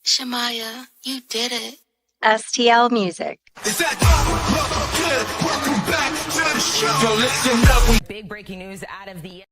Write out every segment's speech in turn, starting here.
Shamaya, you did it. STL Music. Is that good? Welcome back to the show. So listen up. Big breaking news out of the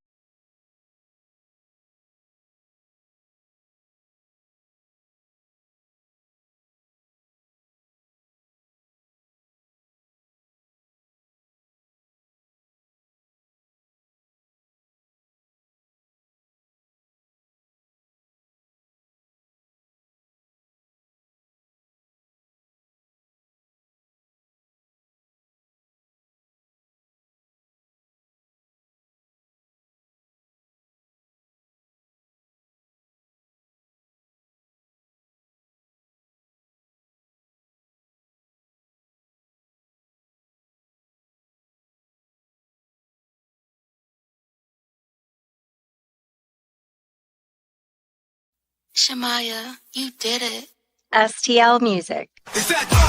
Shamaya, you did it. STL Music. Is that good?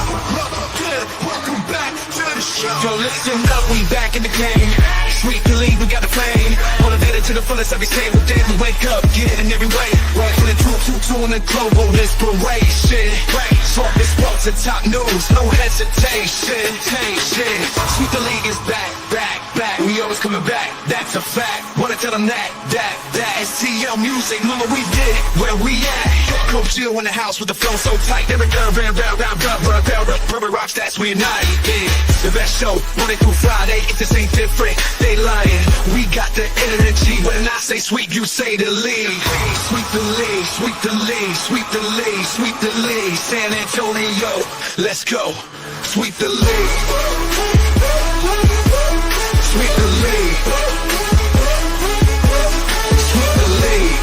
Welcome back to the show. So listen up, we back in the game. Sweet the lead, we got a plane. Motivated to the fullest every single day. We wake up, get it in every way. Rockin' it two in the global inspiration. Talk this world to top news, no hesitation. Sweet the league is back. We always coming back, that's a fact. Wanna tell them that STL Music, mama, we did it, where we at? Coach Jill in the house with the flow so tight. Every round, rubber rock stats, we unite. Yeah, the best show, Monday through Friday. If this ain't different, they lying. We got the energy. When I say sweep, you say the lead. Sweep the lead, sweep the lead, sweep the lead, sweep the lead. San Antonio, let's go. Sweep the lead. Sweep the lead. Sweep the lead.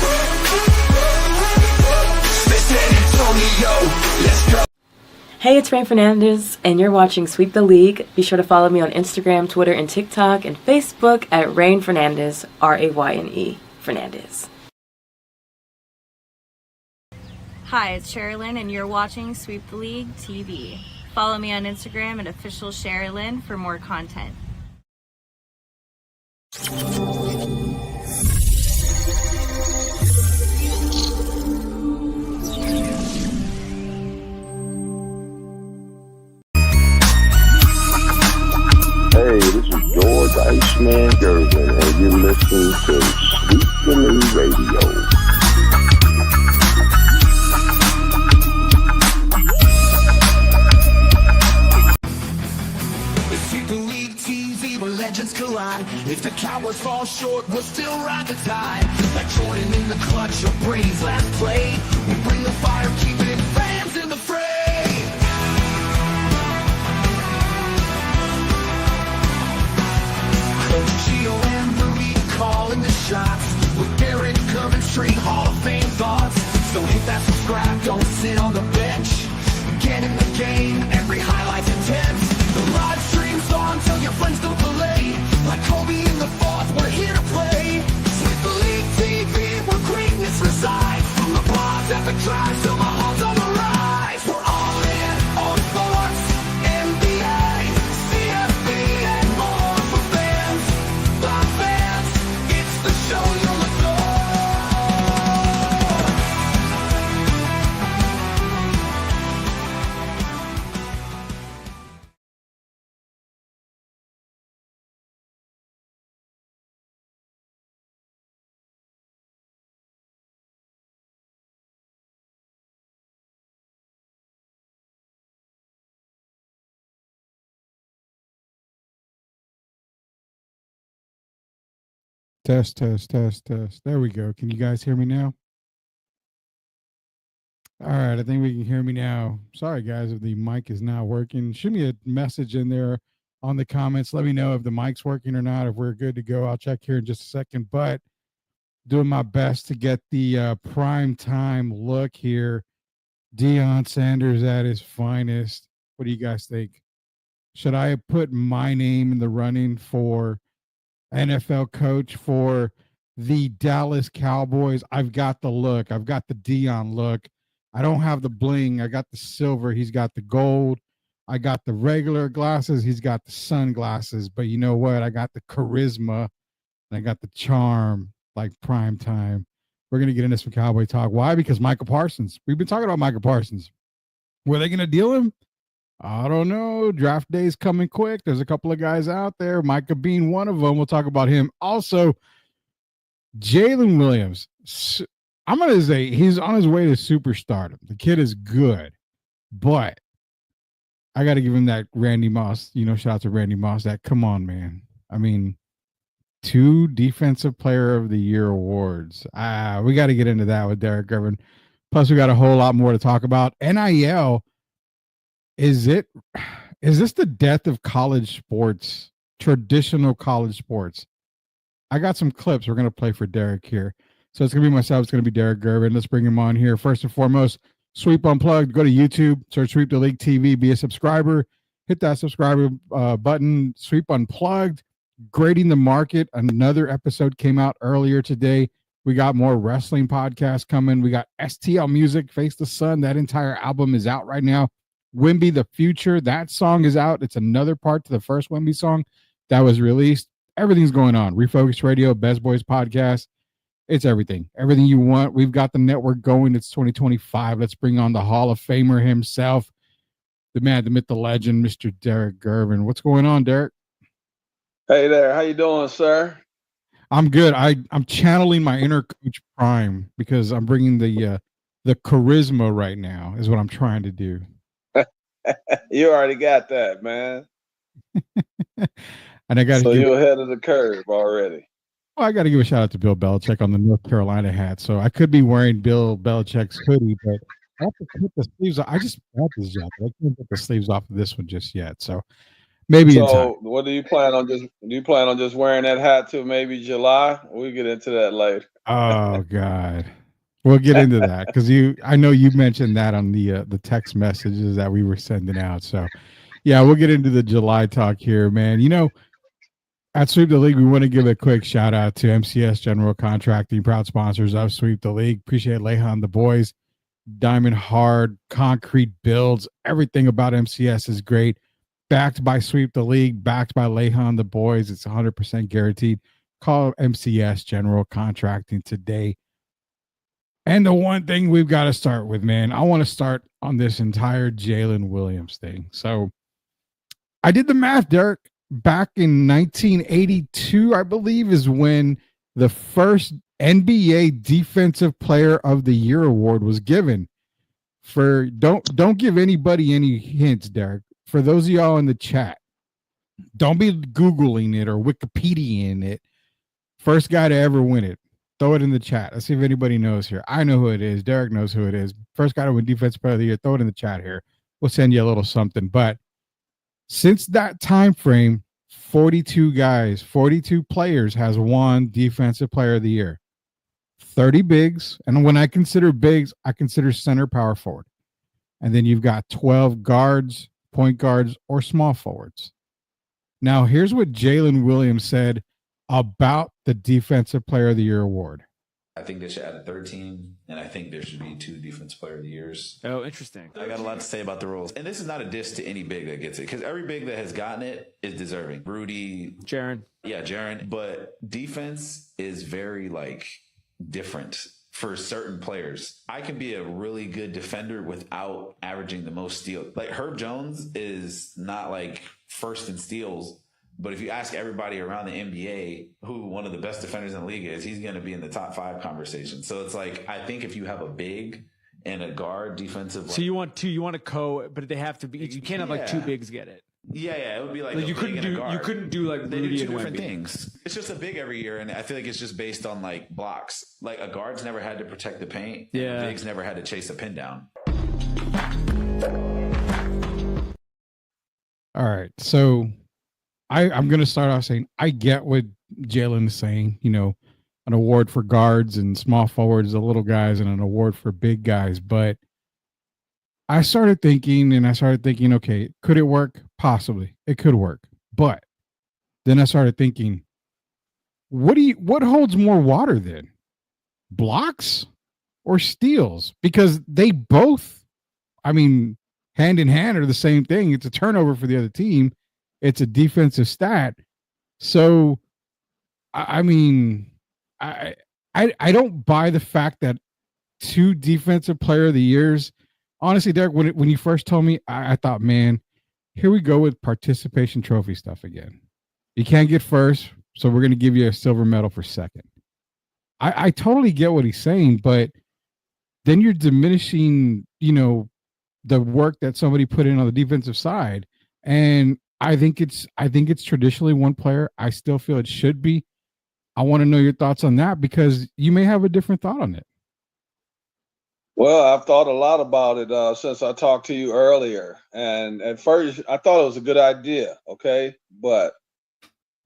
San Antonio, let's go. Hey, it's Rain Fernandez, and you're watching Sweep the League. Be sure to follow me on Instagram, Twitter, and TikTok, and Facebook at Rain Fernandez, Rayne Fernandez. Hi, it's Sherilyn, and you're watching Sweep the League TV. Follow me on Instagram at official Sherilyn for more content. Hey, this is George Iceman Gervin, and you're listening to Sweep the League Radio. Sweep the league TV where legends collide. If the Cowboys fall short, we'll still ride the tide. Like Jordan in the clutch or Brady's last play. We bring the fire, keeping fans in the fray. Coach Gio and Rudy calling the shots. With Derek Coventry, Hall of Fame thoughts. So hit that subscribe, don't sit on the bench. Get in the game, every highlight's intense. The live stream's on, tell your friends don't delay. Like Kobe in the fourth, we're here to play. Sweep the League TV, where greatness resides. From the bars at the drive, till my heart's on the rise. We're all in on sports, NBA, CFB, and more for fans. By fans, it's the show you'll adore. Test. There we go. Can you guys hear me now? All right, I think we can hear me now. Sorry, guys, if the mic is not working. Shoot me a message in there on the comments. Let me know if the mic's working or not, if we're good to go. I'll check here in just a second, but doing my best to get the prime time look here. Deion Sanders at his finest. What do you guys think? Should I put my name in the running for NFL coach for the Dallas Cowboys? I've got the look. I've got the Deion look. I don't have the bling. I got the silver. He's got the gold. I got the regular glasses. He's got the sunglasses. But you know what? I got the charisma and I got the charm like prime time. We're going to get into some Cowboy talk. Why? Because Micah Parsons. We've been talking about Micah Parsons. Were they going to deal him? I don't know. Draft day's coming quick. There's a couple of guys out there. Micah being one of them. We'll talk about him. Also, Jalen Williams. I'm going to say he's on his way to superstardom. The kid is good, but I got to give him that Randy Moss, shout out to Randy Moss. That, come on, man. I mean, 2 Defensive Player of the Year awards. We got to get into that with Derek Gervin. Plus, we got a whole lot more to talk about. NIL, is this the death of college sports, traditional college sports? I got some clips we're going to play for Derek here. So it's going to be myself. It's going to be Derek Gervin. Let's bring him on here. First and foremost, Sweep Unplugged. Go to YouTube, search Sweep the League TV, be a subscriber. Hit that subscriber button. Sweep Unplugged. Grading the Market. Another episode came out earlier today. We got more wrestling podcasts coming. We got STL Music, Face the Sun. That entire album is out right now. Wimby the Future. That song is out. It's another part to the first Wimby song that was released. Everything's going on. Refocus Radio, Best Boys Podcast. It's everything. Everything you want. We've got the network going. It's 2025. Let's bring on the Hall of Famer himself, the man, the myth, the legend, Mr. Derek Gervin. What's going on, Derek? Hey there, how you doing, sir? I'm good. I'm channeling my inner Coach Prime because I'm bringing the charisma right now is what I'm trying to do. You already got that, man. And I got so you're ahead of the curve already. Well, I got to give a shout out to Bill Belichick on the North Carolina hat. So I could be wearing Bill Belichick's hoodie, but I have to put the sleeves off. I just bought this jacket. I can't put the sleeves off of this one just yet. So maybe in time. So what do you plan on just wearing that hat till maybe July? We'll get into that later. Oh God. We'll get into that because I know you mentioned that on the text messages that we were sending out. So yeah, we'll get into the July talk here, man. At Sweep the League, we want to give a quick shout out to MCS General Contracting, proud sponsors of Sweep the League. Appreciate Lehan, the boys, Diamond Hard, concrete builds. Everything about MCS is great. Backed by Sweep the League, backed by Lehan, the boys. It's 100% guaranteed. Call MCS General Contracting today. And the one thing we've got to start with, man, I want to start on this entire Jalen Williams thing. So I did the math, Derek. Back in 1982, I believe, is when the first NBA Defensive Player of the Year award was given. For don't give anybody any hints, Derek. For those of y'all in the chat, don't be Googling it or Wikipediaing it. First guy to ever win it. Throw it in the chat. Let's see if anybody knows here. I know who it is. Derek knows who it is. First guy to win Defensive Player of the Year. Throw it in the chat here. We'll send you a little something. But since that time frame, 42 players has won Defensive Player of the Year. 30 bigs. And when I consider bigs, I consider center, power forward. And then you've got 12 guards, point guards, or small forwards. Now, here's what Jalen Williams said about the Defensive Player of the Year award. I think they should add a third team, and I think there should be 2 Defensive Player of the Years. Oh, interesting. I got a lot to say about the rules. And this is not a diss to any big that gets it, because every big that has gotten it is deserving. Rudy. Jaren. Yeah, Jaren. But defense is very, different for certain players. I can be a really good defender without averaging the most steals. Herb Jones is not, first in steals. But if you ask everybody around the NBA who one of the best defenders in the league is, he's going to be in the top 5 conversation. So it's I think if you have a big and a guard defensive. So you want 2, you want a but they have to be, you can't have 2 bigs get it. Yeah. It would be you couldn't do they Rudy do 2 and different Wemby. things. It's just a big every year. And I feel like it's just based on blocks. A guard's never had to protect the paint. Yeah. Bigs never had to chase a pin down. All right. So I'm going to start off saying I get what Jalen is saying, an award for guards and small forwards, the little guys, and an award for big guys. But I started thinking, okay, could it work? Possibly. It could work. But then I started thinking, what holds more water then? Blocks or steals? Because they both, hand in hand are the same thing. It's a turnover for the other team. It's a defensive stat. So, I I don't buy the fact that 2 defensive player of the years. Honestly, Derek, when you first told me, I thought, man, here we go with participation trophy stuff again. You can't get first, so we're going to give you a silver medal for second. I totally get what he's saying, but then you're diminishing, the work that somebody put in on the defensive side. And I think it's traditionally one player. I still feel it should be. I want to know your thoughts on that because you may have a different thought on it. Well, I've thought a lot about it since I talked to you earlier. And at first, I thought it was a good idea, okay? But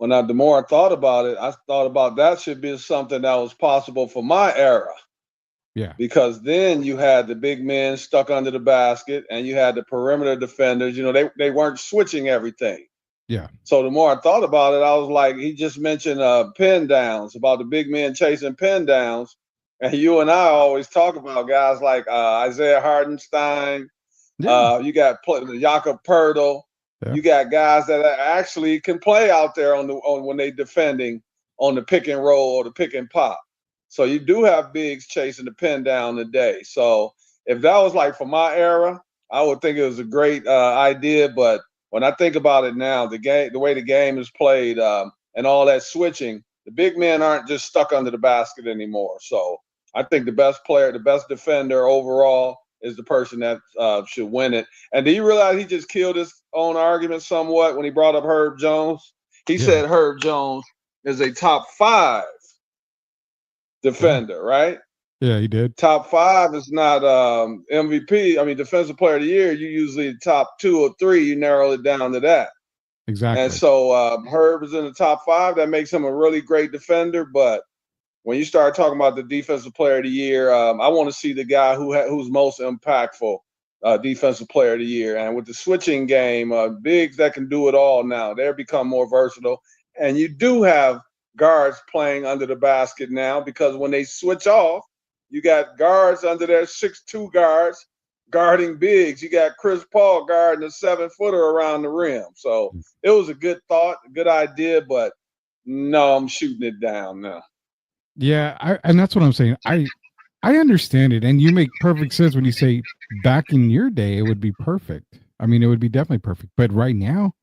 the more I thought about it, I thought about that should be something that was possible for my era. Yeah. Because then you had the big men stuck under the basket and you had the perimeter defenders. They weren't switching everything. Yeah. So the more I thought about it, I was like, he just mentioned pin downs, about the big men chasing pin downs. And you and I always talk about guys like Isaiah Hardenstein. Yeah. You got Jakob Poeltl. Yeah. You got guys that actually can play out there on when they defending on the pick and roll or the pick and pop. So you do have bigs chasing the pin down today. So if that was like for my era, I would think it was a great idea. But when I think about it now, the way the game is played and all that switching, the big men aren't just stuck under the basket anymore. So I think the best player, the best defender overall is the person that should win it. And do you realize he just killed his own argument somewhat when he brought up Herb Jones? He said Herb Jones is a top 5 defender, right? Yeah, he did. Top 5 is not MVP. I mean, defensive player of the year, you usually top 2 or 3, you narrow it down to that. Exactly. And so Herb is in the top 5. That makes him a really great defender. But when you start talking about the defensive player of the year, I want to see the guy who's most impactful defensive player of the year. And with the switching game, bigs that can do it all now, they've become more versatile. And you do have guards playing under the basket now because when they switch off, you got guards under there, 6'2" guards guarding bigs. You got Chris Paul guarding a 7-footer around the rim. So it was a good thought, a good idea, but no, I'm shooting it down now. Yeah, and that's what I'm saying. I understand it, and you make perfect sense when you say back in your day it would be perfect. I mean, it would be definitely perfect. But right now,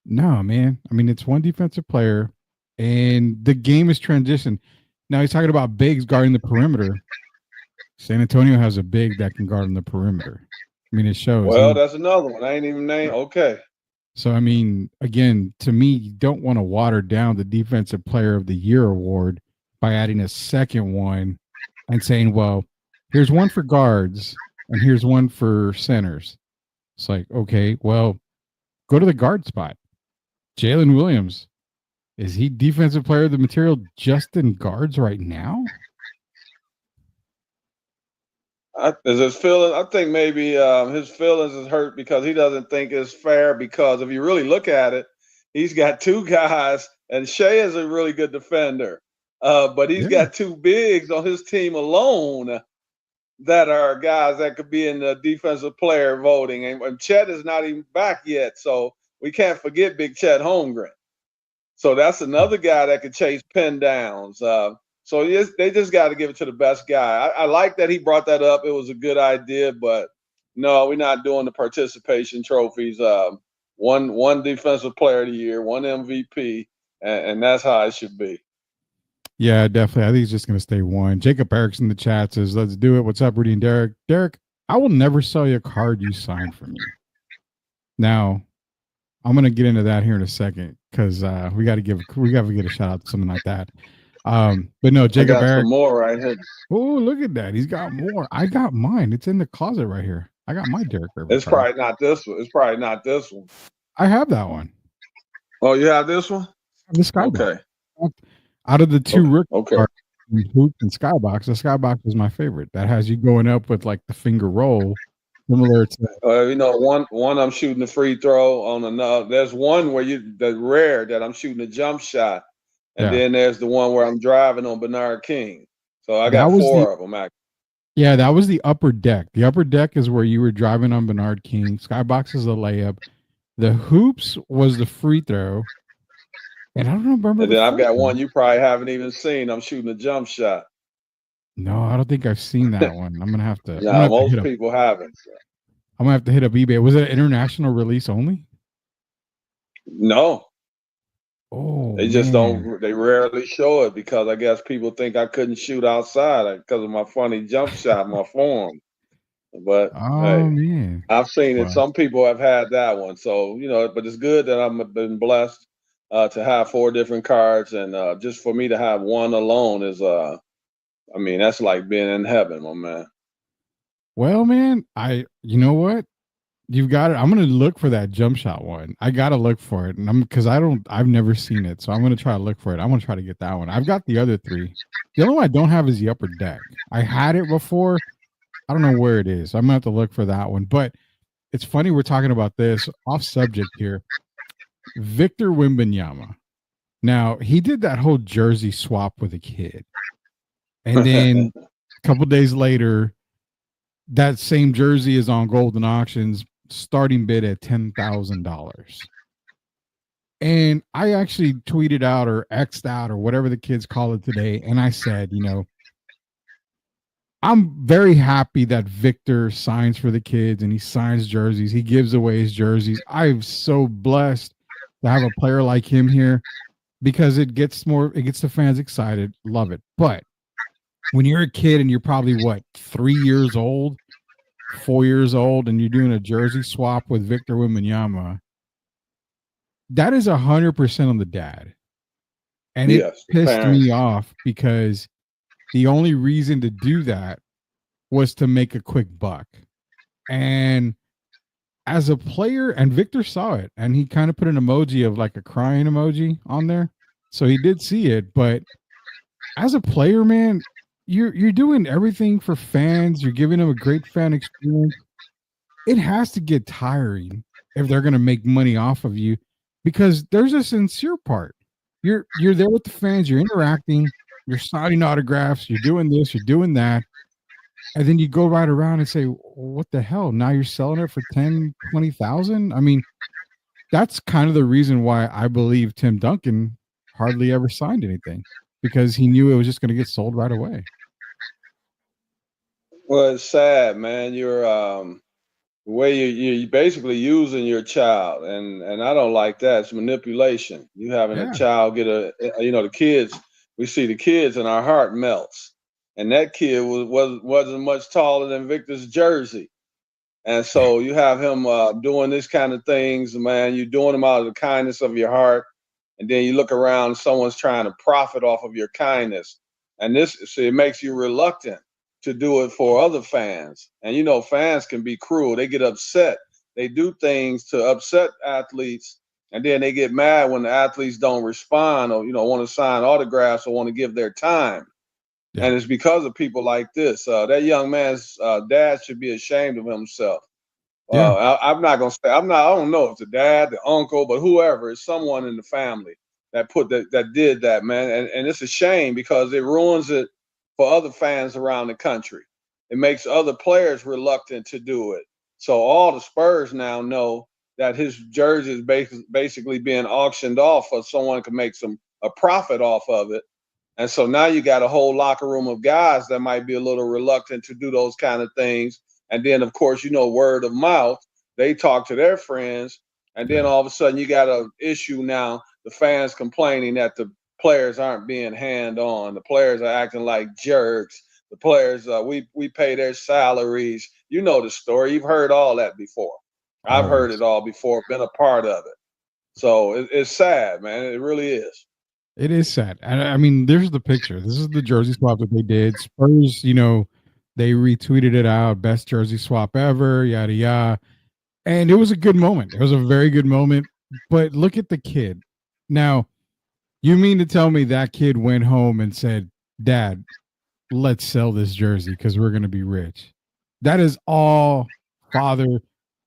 no, man. I mean, it's one defensive player, and the game is transitioned. Now he's talking about bigs guarding the perimeter. San Antonio has a big that can guard on the perimeter. I mean, it shows. Well, that's another one. I ain't even named. Okay. So, I mean, again, to me, you don't want to water down the Defensive Player of the Year award by adding a second one and saying, well, here's one for guards and here's one for centers. It's like, okay, well, go to the guard spot. Jalen Williams, is he Defensive Player of the Material just in guards right now? Is his feeling? I think maybe his feelings is hurt because he doesn't think it's fair. Because if you really look at it, he's got 2 guys, and Shea is a really good defender, but he's got 2 bigs on his team alone that are guys that could be in the defensive player voting. And Chet is not even back yet, so we can't forget Big Chet Holmgren. So that's another guy that could chase pin downs. So yes, they just got to give it to the best guy. I like that he brought that up. It was a good idea, but no, we're not doing the participation trophies. One defensive player of the year, one MVP, and that's how it should be. Yeah, definitely. I think he's just going to stay one. Jacob Erickson in the chat says, let's do it. What's up, Rudy and Derek? Derek, I will never sell you a card you signed for me. Now, I'm going to get into that here in a second because we got to get a shout out to something like that. But no, Jacob I got Eric. some more right here. Oh, look at that. He's got more. I got mine. It's in the closet right here. I got my Derek Rivers. It's probably not this one. It's probably not this one. I have that one. Oh, you have this one? The Skybox. Okay. Out of the 2 rookie cards, Hoop and Skybox, the Skybox was my favorite. That has you going up with like the finger roll, similar to. One I'm shooting a free throw on another. There's one where the rare that I'm shooting a jump shot. And then there's the one where I'm driving on Bernard King. So I got 4 of them, actually. Yeah, that was the upper deck. The upper deck is where you were driving on Bernard King. Skybox is the layup. The hoops was the free throw. And I don't remember. And then I've got one you probably haven't even seen. I'm shooting a jump shot. No, I don't think I've seen that one. I'm gonna have to. No, most people haven't. So. I'm gonna have to hit up eBay. Was it an international release only? No. Oh, they just don't. They rarely show it because I guess people think I couldn't shoot outside because of my funny jump shot, my form. But man, I've seen it. Some people have had that one, so But it's good that I've been blessed to have 4 different cards, and just for me to have one alone is, that's like being in heaven, my man. Well, man, you know what? You've got it. I'm gonna look for that jump shot one. I gotta look for it, and I've never seen it, so I'm gonna try to look for it. I'm gonna try to get that one. I've got the other 3. The only one I don't have is the upper deck. I had it before. I don't know where it is. I'm gonna have to look for that one. But it's funny we're talking about this off subject here. Victor Wembanyama. Now he did that whole jersey swap with a kid, and then a couple days later, that same jersey is on Golden Auctions, starting bid at $10,000. And I actually tweeted out or X'd out or whatever the kids call it today, and I said, I'm very happy that Victor signs for the kids and he signs jerseys. He gives away his jerseys. I'm so blessed to have a player like him here because it gets the fans excited. Love it. But when you're a kid and you're probably 3 years old, 4 years old, and you're doing a jersey swap with Victor Wembanyama, that is 100% on the dad. And it pissed me off because the only reason to do that was to make a quick buck. And as a player, and Victor saw it, and he kind of put an emoji of like a crying emoji on there. So he did see it. But as a player, man, you're doing everything for fans. You're giving them a great fan experience. It has to get tiring if they're going to make money off of you, because there's a sincere part. You're there with the fans. You're interacting. You're signing autographs. You're doing this. You're doing that. And then you go right around and say, what the hell? Now you're selling it for 10, 20,000? I mean, that's kind of the reason why I believe Tim Duncan hardly ever signed anything, because he knew it was just going to get sold right away. Well, it's sad, man. You're the way you're basically using your child, and I don't like that. It's manipulation. You having a child get the kids. We see the kids, and our heart melts. And that kid wasn't much taller than Victor's jersey, and so you have him doing this kind of things, man. You're doing them out of the kindness of your heart, and then you look around, someone's trying to profit off of your kindness, and it makes you reluctant to do it for other fans. And fans can be cruel. They get upset. They do things to upset athletes, and then they get mad when the athletes don't respond or want to sign autographs or want to give their time. Yeah. And it's because of people like this. That young man's dad should be ashamed of himself. Yeah. I'm not gonna say I don't know if the dad, the uncle, but whoever, is someone in the family that did that, man. And it's a shame because it ruins it for other fans around the country. It makes other players reluctant to do it. So all the Spurs now know that his jersey is basically being auctioned off, so someone can make a profit off of it. And so now you got a whole locker room of guys that might be a little reluctant to do those kind of things. And then, of course, word of mouth, they talk to their friends. And then all of a sudden you got an issue now, the fans complaining that the players aren't being hand-on. The players are acting like jerks. The players, we pay their salaries. You know the story. You've heard all that before. I've heard it all before, been a part of it. So it's sad, man. It really is. It is sad. And I mean, there's the picture. This is the jersey swap that they did. Spurs, they retweeted it out. Best jersey swap ever, yada, yada. And it was a good moment. It was a very good moment. But look at the kid. Now, you mean to tell me that kid went home and said, Dad, let's sell this jersey because we're going to be rich? That is all father,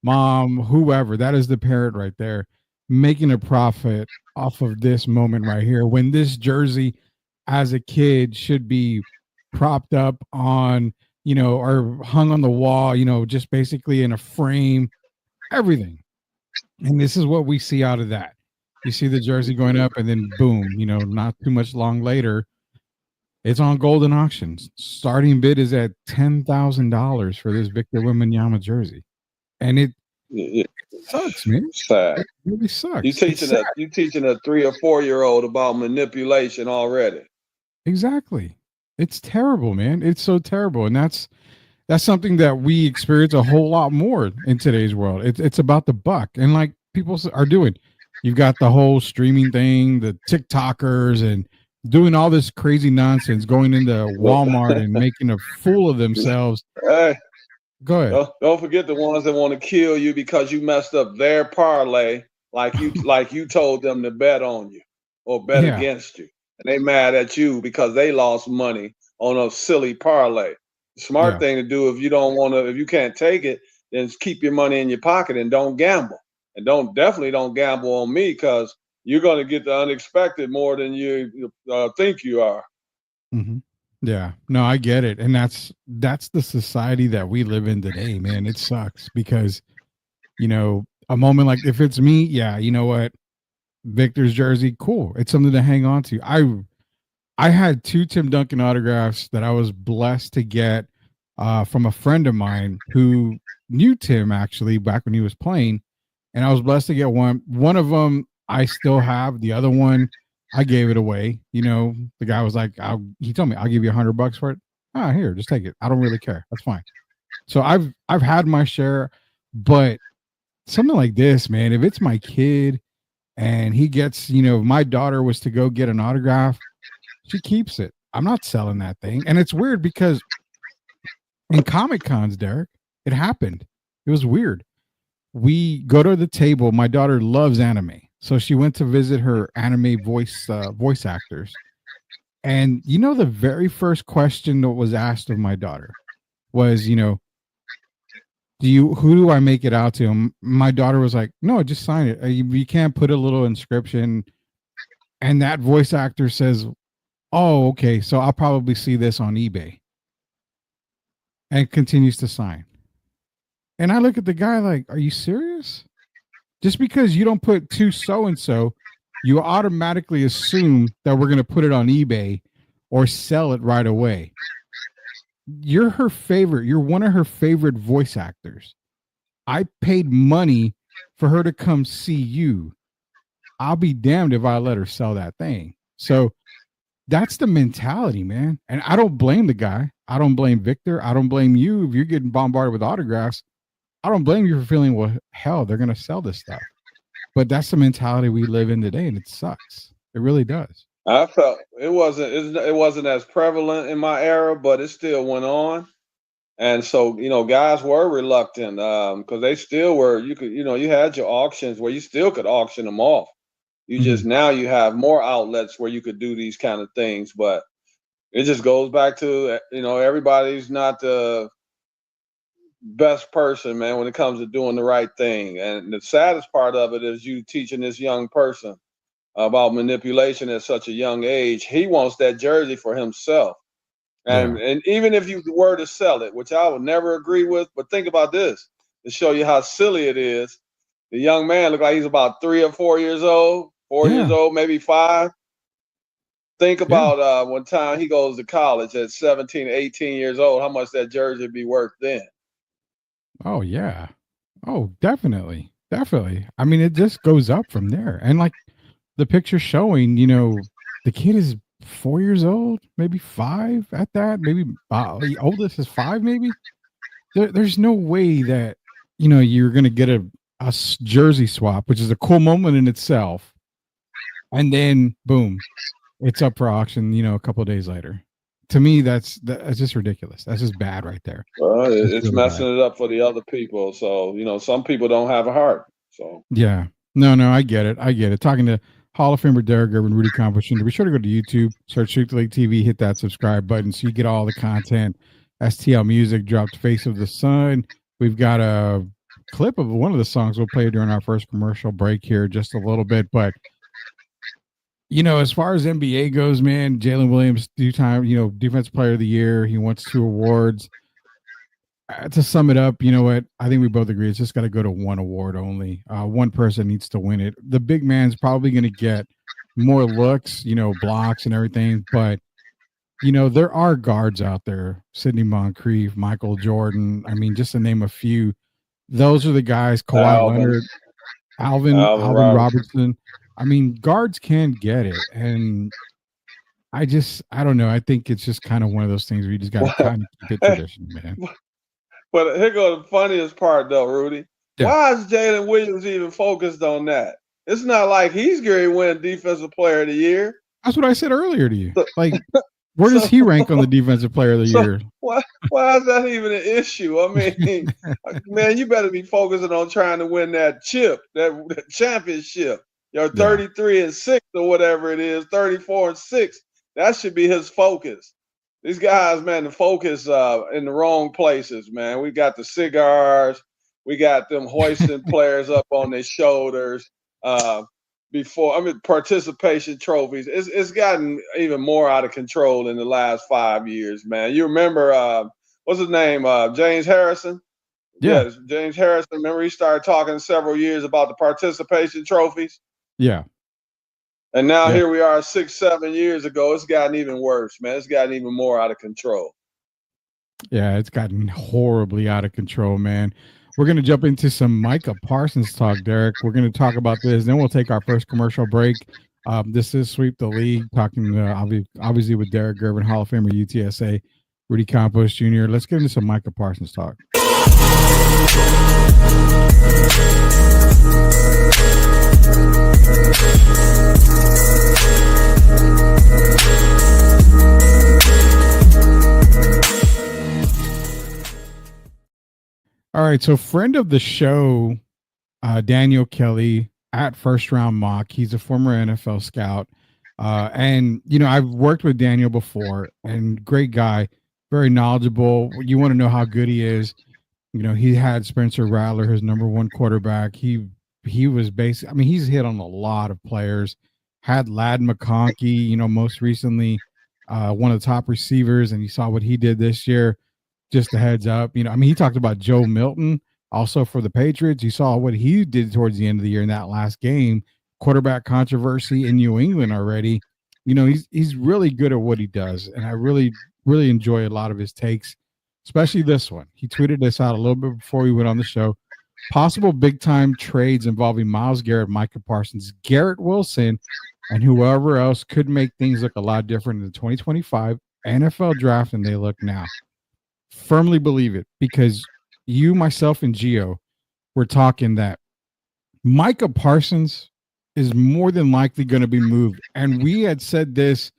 mom, whoever. That is the parent right there making a profit off of this moment right here, when this jersey as a kid should be propped up on, or hung on the wall, just basically in a frame, everything. And this is what we see out of that. You see the jersey going up, and then boom, not too much long later, it's on Golden Auctions. Starting bid is at $10,000 for this Victor Wembanyama jersey, and it sucks, man. Sad. It really sucks. You teaching a 3 or 4 year old about manipulation already. Exactly. It's terrible, man. It's so terrible, and that's something that we experience a whole lot more in today's world. It's about the buck, and like people are doing. You've got the whole streaming thing, the TikTokers, and doing all this crazy nonsense, going into Walmart and making a fool of themselves. Hey, go ahead. Don't forget the ones that want to kill you because you messed up their parlay, like you told them to bet on you or bet against you, and they mad at you because they lost money on a silly parlay. Smart thing to do if you can't take it, then keep your money in your pocket and don't gamble. And definitely don't gamble on me because you're going to get the unexpected more than you think you are. Mm-hmm. Yeah, no, I get it. And that's the society that we live in today, man. It sucks because, a moment like if it's me, yeah, you know what? Victor's jersey, cool. It's something to hang on to. I had 2 Tim Duncan autographs that I was blessed to get from a friend of mine who knew Tim actually back when he was playing. And I was blessed to get one. One of them I still have. The other one, I gave it away. The guy was like, he told me, I'll give you $100 for it. Here, just take it. I don't really care. That's fine. So I've had my share, but something like this, man, if it's my kid and he gets, my daughter was to go get an autograph, she keeps it. I'm not selling that thing. And it's weird because in Comic Cons, Derek, it happened. It was weird. We go to the table. My daughter loves anime, so she went to visit her anime voice actors. And the very first question that was asked of my daughter was, who do I make it out to? And my daughter was like, no, just sign it. You can't put a little inscription. And that voice actor says, oh, okay, so I'll probably see this on eBay. And continues to sign. And I look at the guy like, are you serious? Just because you don't put to so-and-so, you automatically assume that we're going to put it on eBay or sell it right away. You're her favorite. You're one of her favorite voice actors. I paid money for her to come see you. I'll be damned if I let her sell that thing. So that's the mentality, man. And I don't blame the guy. I don't blame Victor. I don't blame you if you're getting bombarded with autographs. I don't blame you for feeling, well, hell, they're going to sell this stuff. But that's the mentality we live in today, and it sucks. It really does. I felt it wasn't as prevalent in my era, but it still went on. And so, guys were reluctant because they still were. You had your auctions where you still could auction them off. Now you have more outlets where you could do these kind of things. But it just goes back to, everybody's not the best person, man, when it comes to doing the right thing. And the saddest part of it is you teaching this young person about manipulation at such a young age. He wants that jersey for himself. And even if you were to sell it, which I would never agree with, but think about this to show you how silly it is. The young man looked like he's about 3 or 4 years old, years old, maybe 5. Think about one time he goes to college at 17, 18 years old, how much that jersey would be worth then. Oh, yeah. Oh, definitely. Definitely. I mean, it just goes up from there. And like the picture showing, the kid is 4 years old, maybe 5 at that. Maybe the oldest is 5, maybe. There's no way that, you're going to get a jersey swap, which is a cool moment in itself. And then, boom, it's up for auction, a couple of days later. To me, that's just ridiculous. That's just bad right there. Well, it's really messing it up for the other people. So, some people don't have a heart. So yeah, no, I get it. Talking to Hall of Famer Derek Gervin, Rudy Composition. Be sure to go to YouTube, search Shoot the League TV, hit that subscribe button so you get all the content. STL Music dropped Face of the Sun. We've got a clip of one of the songs we'll play during our first commercial break here, just a little bit, but. As far as NBA goes, man, Jalen Williams, 2-time, Defensive Player of the Year. He wants 2 awards. To sum it up, you know what? I think we both agree it's just got to go to one award only. One person needs to win it. The big man's probably going to get more looks, blocks and everything, but there are guards out there: Sidney Moncrief, Michael Jordan. I mean, just to name a few. Those are the guys. Kawhi Leonard, Alvin Robertson. I mean, guards can get it, and I don't know. I think it's just kind of one of those things where you just got to kind of keep it tradition, man. But here goes the funniest part, though, Rudy. Yeah. Why is Jalen Williams even focused on that? It's not like he's going to win Defensive Player of the Year. That's what I said earlier to you. Like, where does he rank on the Defensive Player of the Year? Why is that even an issue? I mean, man, you better be focusing on trying to win that chip, that championship. You're 33-6 or whatever it is, 34-6. That should be his focus. These guys, man, the focus in the wrong places, man. We got the cigars. We got them hoisting players up on their shoulders. Participation trophies. It's gotten even more out of control in the last 5 years, man. You remember, what's his name? James Harrison? Yeah. Yes, James Harrison. Remember he started talking several years about the participation trophies? Yeah. And now here we are 6-7 years ago. It's gotten even worse, man. It's gotten even more out of control. Yeah, it's gotten horribly out of control, man. We're going to jump into some Micah Parsons talk, Derek. We're going to talk about this. Then we'll take our first commercial break. This is Sweep the League, talking obviously with Derek Gervin, Hall of Famer, UTSA, Rudy Campos Jr. Let's get into some Micah Parsons talk. All right, so friend of the show, Daniel Kelly at First Round Mock. He's a former NFL scout. And, I've worked with Daniel before, and great guy, very knowledgeable. You want to know how good he is. He had Spencer Rattler, his number one quarterback. He was he's hit on a lot of players. Had Ladd McConkey, most recently one of the top receivers, and you saw what he did this year. Just a heads up, he talked about Joe Milton also for the Patriots. You saw what he did towards the end of the year in that last game, quarterback controversy in New England already. He's really good at what he does, and I really, really enjoy a lot of his takes, especially this one. He tweeted this out a little bit before we went on the show. Possible big-time trades involving Myles Garrett, Micah Parsons, Garrett Wilson, and whoever else could make things look a lot different in the 2025 NFL draft than they look now. Firmly believe it, because you, myself, and Gio were talking that Micah Parsons is more than likely going to be moved. And we had said this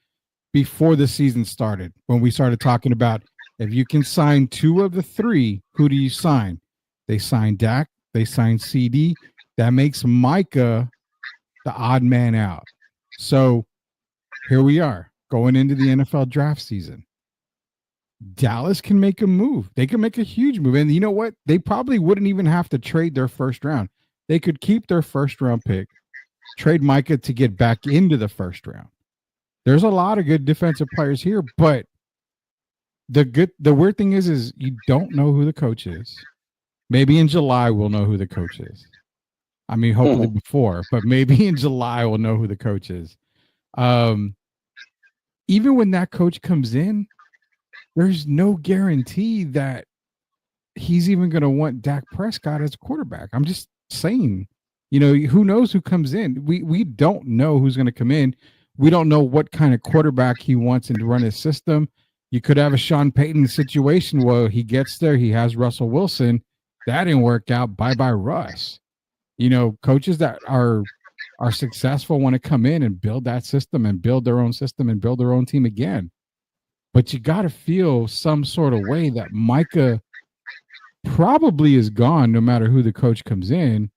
before the season started, when we started talking about, if you can sign two of the three, who do you sign? They signed Dak, they signed CD. That makes Micah the odd man out. So here we are going into the NFL draft season. Dallas can make a move. They can make a huge move. And you know what? They probably wouldn't even have to trade their first round. They could keep their first round pick, trade Micah to get back into the first round. There's a lot of good defensive players here, but the weird thing is you don't know who the coach is. Maybe in July we'll know who the coach is. I mean, hopefully before, but maybe in July we'll know who the coach is. Even when that coach comes in, there's no guarantee that he's even going to want Dak Prescott as quarterback. I'm just saying, who knows who comes in? We don't know who's going to come in. We don't know what kind of quarterback he wants and to run his system. You could have a Sean Payton situation where he gets there, he has Russell Wilson. That didn't work out. Bye-bye, Russ. Coaches that are successful want to come in and build that system and build their own system and build their own team again. But you got to feel some sort of way that Micah probably is gone no matter who the coach comes in,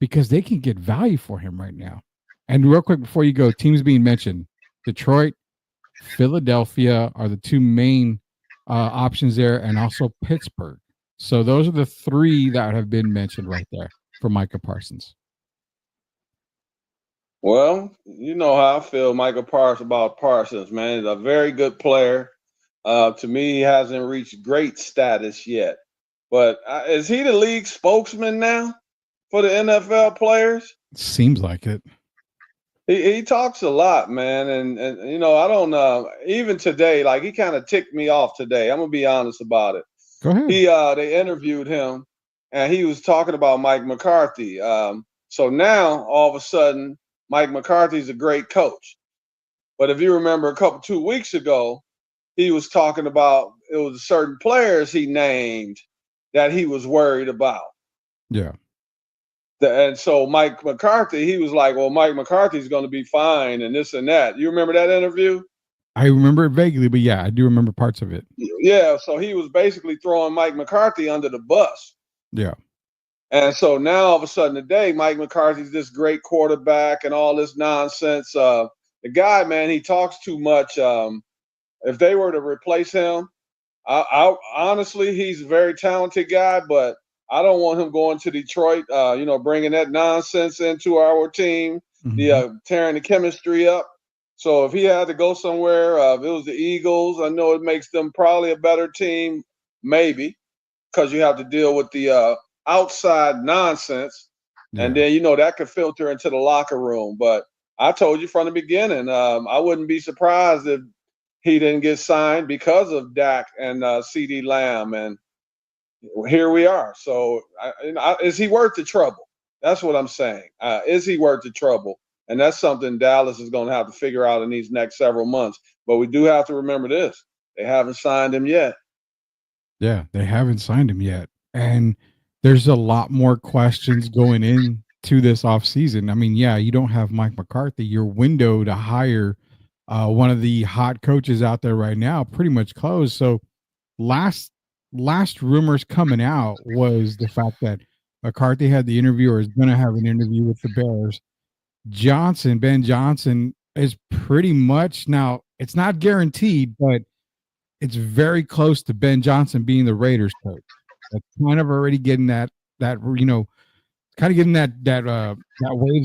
because they can get value for him right now. And real quick before you go, teams being mentioned, Detroit, Philadelphia are the two main options there, and also Pittsburgh. So those are the three that have been mentioned right there for Micah Parsons. Well, you know how I feel about Parsons, man. He's a very good player. To me, he hasn't reached great status yet. But is he the league spokesman now for the NFL players? Seems like it. He talks a lot, man, and I don't even today, like he kind of ticked me off today. I'm gonna be honest about it. Go ahead. They interviewed him, and he was talking about Mike McCarthy. So now all of a sudden, Mike McCarthy's a great coach. But if you remember, 2 weeks ago, he was talking about it was certain players he named that he was worried about. Yeah. And so Mike McCarthy, he was like, well, Mike McCarthy's going to be fine and this and that. You remember that interview? I remember it vaguely, but yeah, I do remember parts of it. Yeah, so he was basically throwing Mike McCarthy under the bus. Yeah. And so now all of a sudden today, Mike McCarthy's this great quarterback and all this nonsense. The guy, man, he talks too much. If they were to replace him, I honestly, he's a very talented guy, but I don't want him going to Detroit, bringing that nonsense into our team, tearing the chemistry up. So if he had to go somewhere, if it was the Eagles, I know it makes them probably a better team, maybe, because you have to deal with the outside nonsense. Yeah. And then, that could filter into the locker room. But I told you from the beginning, I wouldn't be surprised if he didn't get signed because of Dak and CeeDee Lamb. And here we are. So is he worth the trouble? That's what I'm saying. Is he worth the trouble? And that's something Dallas is going to have to figure out in these next several months. But we do have to remember this. They haven't signed him yet. Yeah, they haven't signed him yet. And there's a lot more questions going into this offseason. I mean, yeah, you don't have Mike McCarthy. Your window to hire one of the hot coaches out there right now pretty much closed. So last rumors coming out was the fact that McCarthy had the interview or is going to have an interview with the Bears. Ben Johnson is pretty much, now it's not guaranteed, but it's very close to Ben Johnson being the Raiders coach. That's kind of already getting that wave's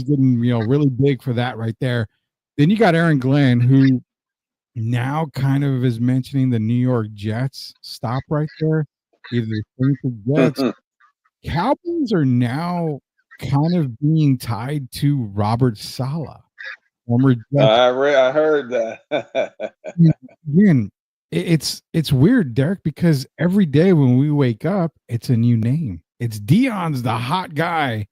getting, really big for that right there. Then you got Aaron Glenn, who now kind of is mentioning the New York Jets. Stop right there. Either the Saints or Jets. Cowboys are now kind of being tied to Robert Saleh, former Jets. I heard that. Again, it's weird, Derek, because every day when we wake up, it's a new name. It's Dion's the hot guy.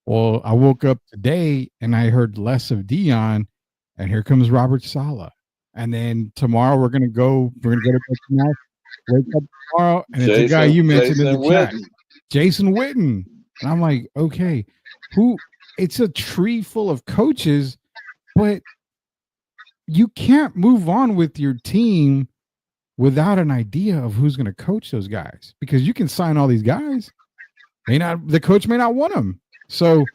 Well, I woke up today and I heard less of Dion, and here comes Robert Saleh. And then tomorrow we're gonna go to bed tonight, wake up tomorrow, and it's a guy you mentioned in the chat, Jason Witten. And I'm like, okay, it's a tree full of coaches, but you can't move on with your team without an idea of who's going to coach those guys, because you can sign all these guys. The coach may not want them. So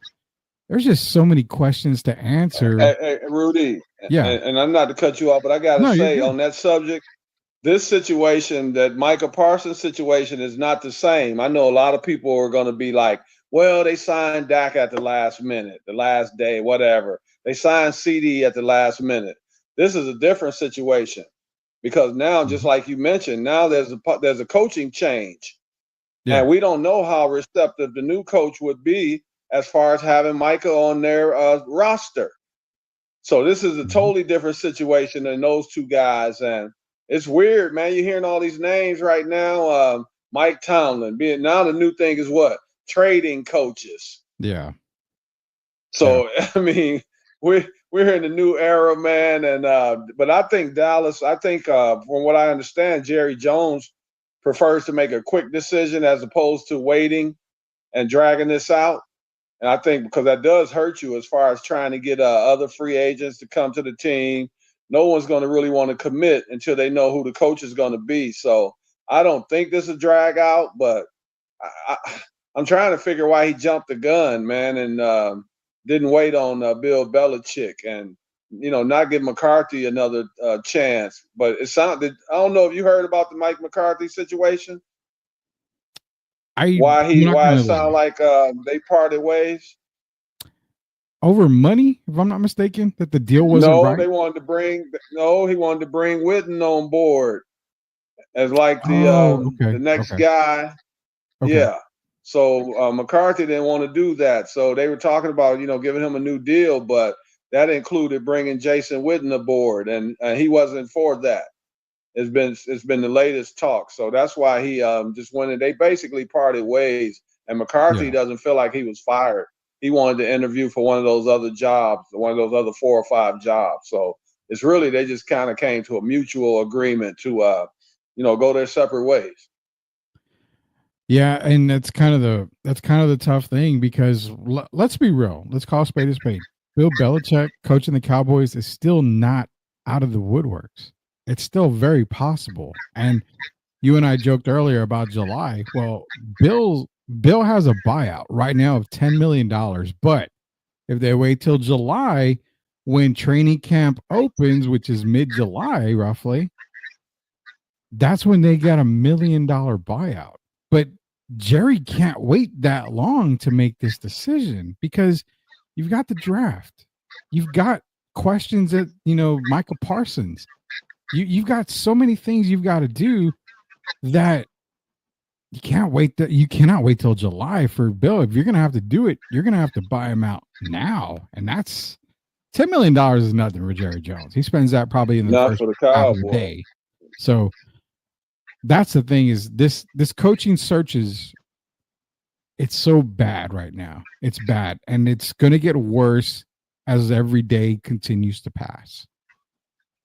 there's just so many questions to answer. Hey, Rudy. Yeah. And I'm not to cut you off, but I got to say on that subject, this situation, that Micah Parsons situation, is not the same. I know a lot of people are going to be like, well, they signed Dak at the last minute, the last day, whatever. They signed CD at the last minute. This is a different situation because now, just like you mentioned, now there's a coaching change. Yeah. And we don't know how receptive the new coach would be as far as having Micah on their roster. So this is a totally different situation than those two guys. And it's weird, man. You're hearing all these names right now. Mike Tomlin now the new thing is what? Trading coaches. Yeah. So, yeah. I mean, we're in the new era, man. And but I think Dallas, from what I understand, Jerry Jones prefers to make a quick decision as opposed to waiting and dragging this out. And I think because that does hurt you as far as trying to get other free agents to come to the team. No one's going to really want to commit until they know who the coach is going to be. So I don't think this is a drag out, but I'm trying to figure why he jumped the gun, man, and didn't wait on Bill Belichick and, not give McCarthy another chance. But it sounded, I don't know if you heard about the Mike McCarthy situation. Why it sound like they parted ways? Over money, if I'm not mistaken, that the deal wasn't right? He wanted to bring Witten on board as like the next guy. Okay. Yeah. So McCarthy didn't want to do that. So they were talking about, giving him a new deal, but that included bringing Jason Witten aboard, and he wasn't for that. It's been the latest talk. So that's why he just went and they basically parted ways. And McCarthy Yeah. doesn't feel like he was fired. He wanted to interview for one of those other jobs, one of those other 4 or 5 jobs. So it's really they just kind of came to a mutual agreement to go their separate ways. Yeah, and that's kind of the tough thing because let's be real. Let's call a spade a spade. Bill Belichick coaching the Cowboys is still not out of the woodworks. It's still very possible. And you and I joked earlier about July. Well, Bill has a buyout right now of $10 million, but if they wait till July when training camp opens, which is mid-July roughly, that's when they get $1 million buyout. But Jerry can't wait that long to make this decision because you've got the draft. You've got questions at, Micah Parsons. You've got so many things you've got to do that you cannot wait till July for Bill. If you're going to have to do it, you're going to have to buy him out now. And that's $10 million is nothing for Jerry Jones. He spends that probably in the Not first for the half of the Cowboys. day. So that's the thing is this coaching search it's so bad right now. It's bad. And it's going to get worse as every day continues to pass.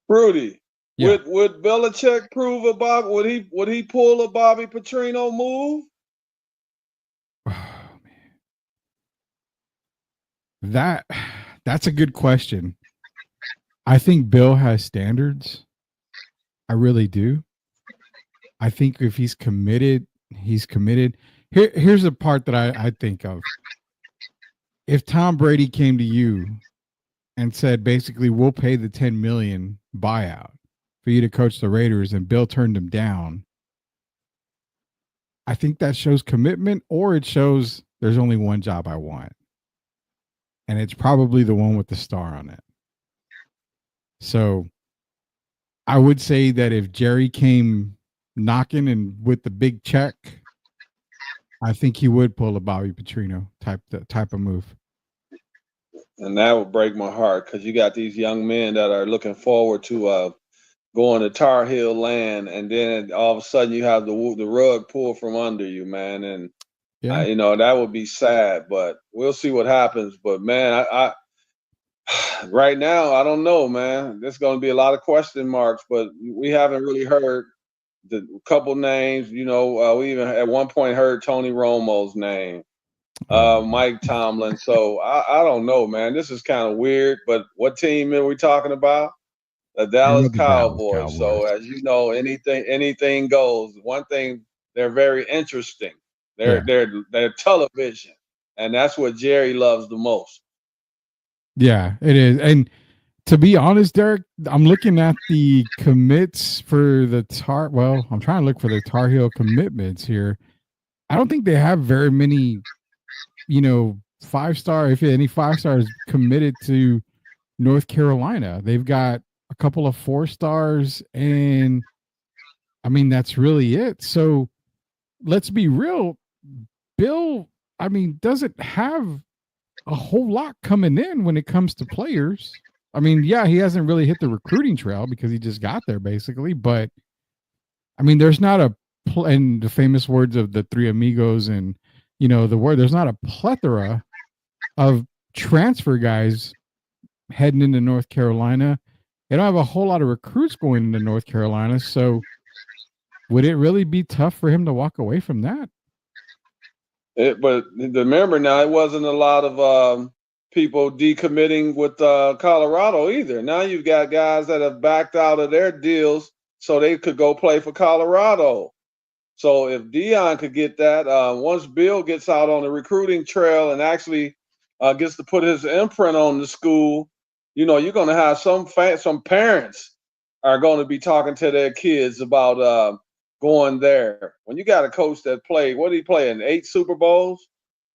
Rudy, Yeah. would Belichick prove a Bob? Would he pull a Bobby Petrino move? Oh, man. That's a good question. I think Bill has standards. I really do. I think if he's committed, he's committed. Here's a part that I think of. If Tom Brady came to you and said, basically, we'll pay the $10 million buyout for you to coach the Raiders, and Bill turned him down, I think that shows commitment, or it shows there's only one job I want. And it's probably the one with the star on it. So I would say that if Jerry came knocking and with the big check, I think he would pull a Bobby Petrino type of move. And that would break my heart because you got these young men that are looking forward to going to Tar Heel land, and then all of a sudden you have the rug pulled from under you, man. And Yeah. that would be sad, but we'll see what happens. But man, I right now I don't know, man. There's going to be a lot of question marks, but we haven't really heard the couple names. We even at one point heard Tony Romo's name, Mike Tomlin. So I don't know, man. This is kind of weird. But what team are we talking about? The Dallas Cowboys. So as you know, anything goes. One thing, they're very interesting. They're television, and that's what Jerry loves the most. Yeah, it is. And to be honest, Derek, I'm looking at the commits for the I'm trying to look for the Tar Heel commitments here. I don't think they have very many, 5-star, if any 5-stars committed to North Carolina. They've got a couple of 4-stars, and I mean, that's really it. So let's be real. Bill, doesn't have a whole lot coming in when it comes to players. I mean, yeah, he hasn't really hit the recruiting trail because he just got there basically, but there's not in the famous words of the Three Amigos and, there's not a plethora of transfer guys heading into North Carolina. They don't have a whole lot of recruits going into North Carolina. So would it really be tough for him to walk away from that? But remember now, it wasn't a lot of people decommitting with Colorado either. Now you've got guys that have backed out of their deals so they could go play for Colorado. So if Dion could get that, once Bill gets out on the recruiting trail and actually gets to put his imprint on the school, you're going to have some parents are going to be talking to their kids about going there. When you got a coach that played, what did he play in 8 Super Bowls?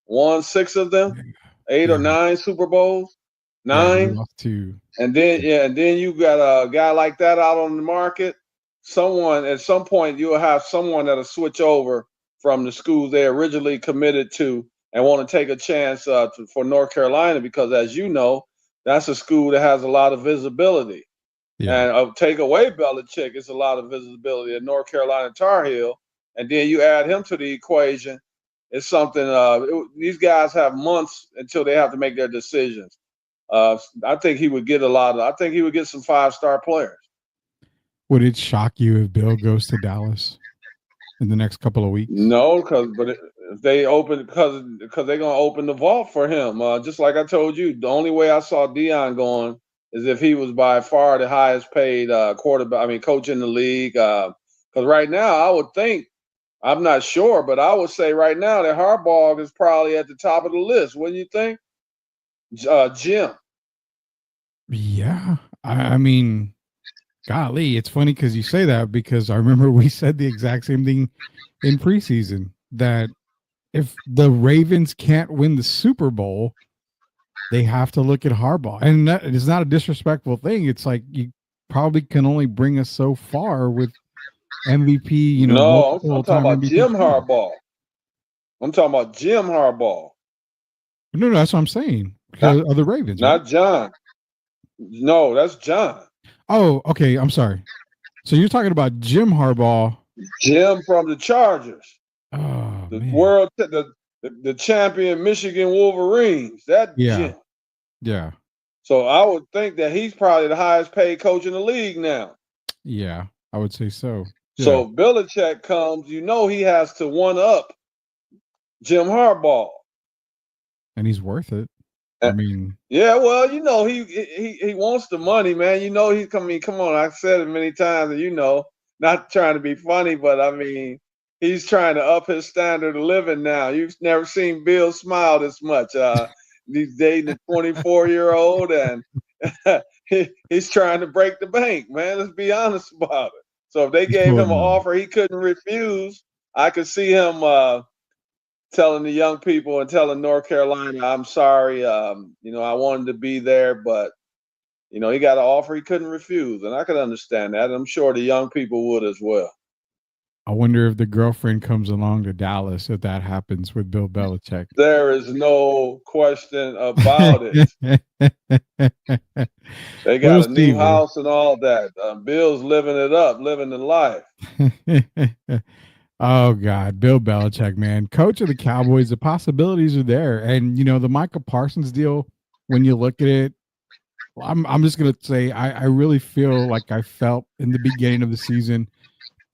Won 6 of them, 8 or 9 Super Bowls, 9. And then you got a guy like that out on the market. At some point, you'll have someone that'll switch over from the schools they originally committed to and want to take a chance for North Carolina because, as you know, that's a school that has a lot of visibility. Yeah. And take away Belichick, it's a lot of visibility at North Carolina Tar Heel, and then you add him to the equation. It's something. These guys have months until they have to make their decisions. I think he would get I think he would get some 5-star players. Would it shock you if Bill goes to Dallas in the next couple of weeks? No, if they open because they're gonna open the vault for him. Just like I told you, the only way I saw Dion going is if he was by far the highest paid coach in the league. Because right now, I would think, I'm not sure, but I would say right now that Harbaugh is probably at the top of the list. Wouldn't you think? Jim. Yeah. I mean, golly, it's funny because you say that because I remember we said the exact same thing in preseason that if the Ravens can't win the Super Bowl, they have to look at Harbaugh. And it's not a disrespectful thing. It's like you probably can only bring us so far with MVP, No, I'm talking about MVP Jim team. Harbaugh. I'm talking about Jim Harbaugh. No, that's what I'm saying. Because of the Ravens. Not right? John. No, that's John. Oh, okay. I'm sorry. So you're talking about Jim Harbaugh. Jim from the Chargers. Oh, The man. the champion Michigan Wolverines. Yeah. Jim. Yeah. So I would think that he's probably the highest paid coach in the league now. Yeah, I would say so. Yeah. So Belichick comes, he has to one up Jim Harbaugh. And he's worth it. I mean, yeah, well, he wants the money, man. He's coming. Come on, I've said it many times, and not trying to be funny, but I mean, he's trying to up his standard of living now. You've never seen Bill smile this much. He's dating a 24-year-old, and he's trying to break the bank, man. Let's be honest about it. So if they gave him an offer he couldn't refuse, I could see him telling the young people and telling North Carolina, I'm sorry, I wanted to be there, but, he got an offer he couldn't refuse. And I could understand that. I'm sure the young people would as well. I wonder if the girlfriend comes along to Dallas if that happens with Bill Belichick. There is no question about it. They got a new house and all that. Bill's living it up, living the life. Oh, God. Bill Belichick, man. Coach of the Cowboys, the possibilities are there. And, the Micah Parsons deal, when you look at it, I'm just going to say I really feel like I felt in the beginning of the season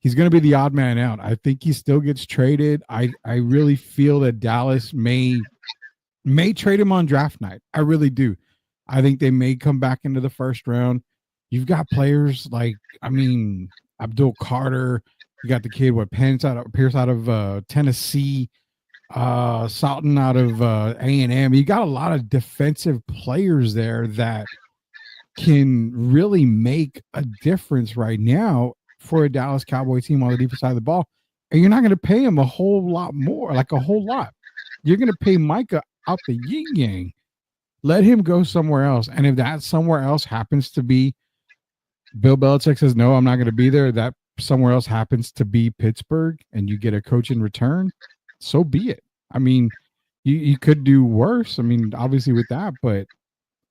he's going to be the odd man out. I think he still gets traded. I really feel that Dallas may trade him on draft night. I really do. I think they may come back into the first round. You've got players like, Abdul Carter. You got the kid Pierce out of Tennessee, Salton out of A&M. You got a lot of defensive players there that can really make a difference right now for a Dallas Cowboy team on the defense side of the ball. And you're not going to pay him a whole lot more, like a whole lot. You're going to pay Micah out the yin-yang. Let him go somewhere else. And if that somewhere else happens to be Bill Belichick says, no, I'm not going to be there, that somewhere else happens to be Pittsburgh, and you get a coach in return, so be it. You could do worse. Obviously with that, but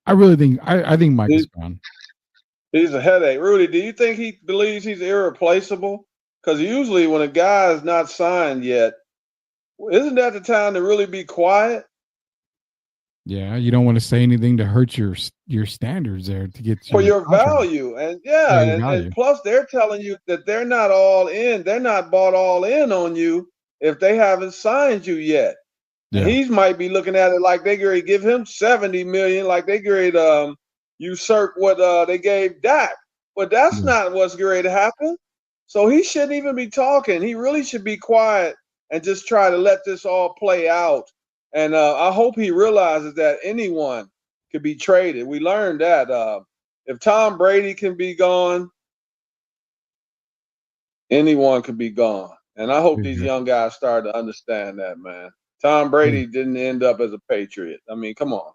I really think I think Mike is gone. He's a headache. Rudy, do you think he believes he's irreplaceable? Because usually when a guy is not signed yet, isn't that the time to really be quiet? Yeah, you don't want to say anything to hurt your standards there to get for your value. And and plus they're telling you that they're not all in. They're not bought all in on you if they haven't signed you yet. Yeah. He might be looking at it like they could give him $70 million, like they could usurp what they gave Dak. But that's not what's going to happen. So he shouldn't even be talking. He really should be quiet and just try to let this all play out. And I hope he realizes that anyone could be traded. We learned that if Tom Brady can be gone, anyone could be gone. And I hope these young guys start to understand that, man. Tom Brady didn't end up as a Patriot. Come on.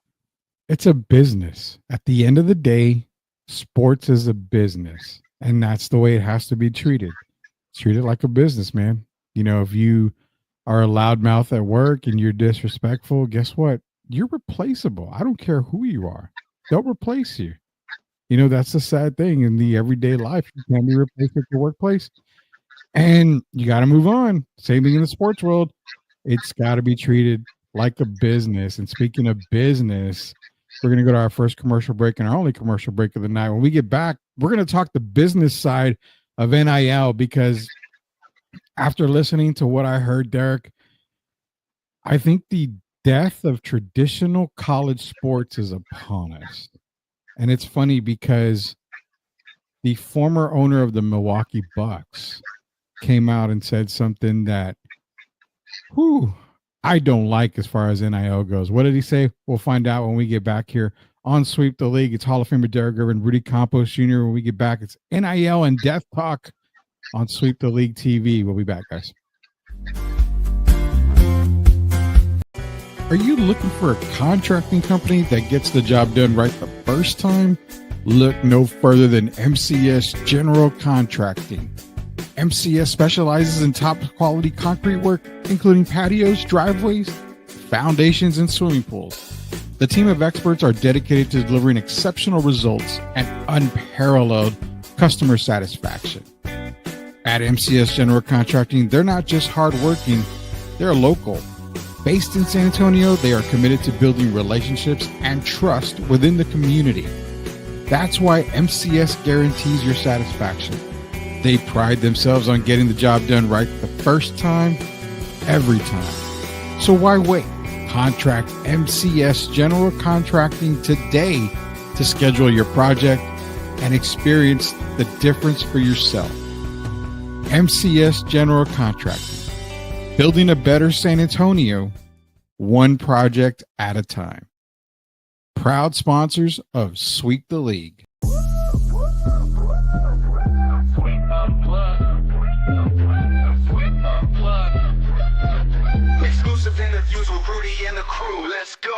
It's a business. At the end of the day, sports is a business. And that's the way it has to be treated. Treat it like a business, man. If you are a loudmouth at work and you're disrespectful, guess what? You're replaceable. I don't care who you are. They'll replace you. That's the sad thing in the everyday life. You can't be replaced at your workplace. And you got to move on. Same thing in the sports world. It's got to be treated like a business. And speaking of business, we're going to go to our first commercial break and our only commercial break of the night. When we get back, we're going to talk the business side of NIL, because after listening to what I heard, Derek, I think the death of traditional college sports is upon us. And it's funny because the former owner of the Milwaukee Bucks came out and said something that I don't like as far as NIL goes. What did he say? We'll find out when we get back here on Sweep the League. It's Hall of Famer Derek Irvin, Rudy Campos Jr. When we get back, it's NIL and Death Talk on Sweep the League TV. We'll be back, guys. Are you looking for a contracting company that gets the job done right the first time? Look no further than MCS General Contracting. MCS specializes in top quality concrete work, including patios, driveways, foundations, and swimming pools. The team of experts are dedicated to delivering exceptional results and unparalleled customer satisfaction. At MCS General Contracting, they're not just hardworking, they're local. Based in San Antonio, they are committed to building relationships and trust within the community. That's why MCS guarantees your satisfaction. They pride themselves on getting the job done right the first time, every time. So why wait? Contract MCS General Contracting today to schedule your project and experience the difference for yourself. MCS General Contracting. Building a better San Antonio, one project at a time. Proud sponsors of Sweep the League. Exclusive interviews with Rudy and the crew. Let's go.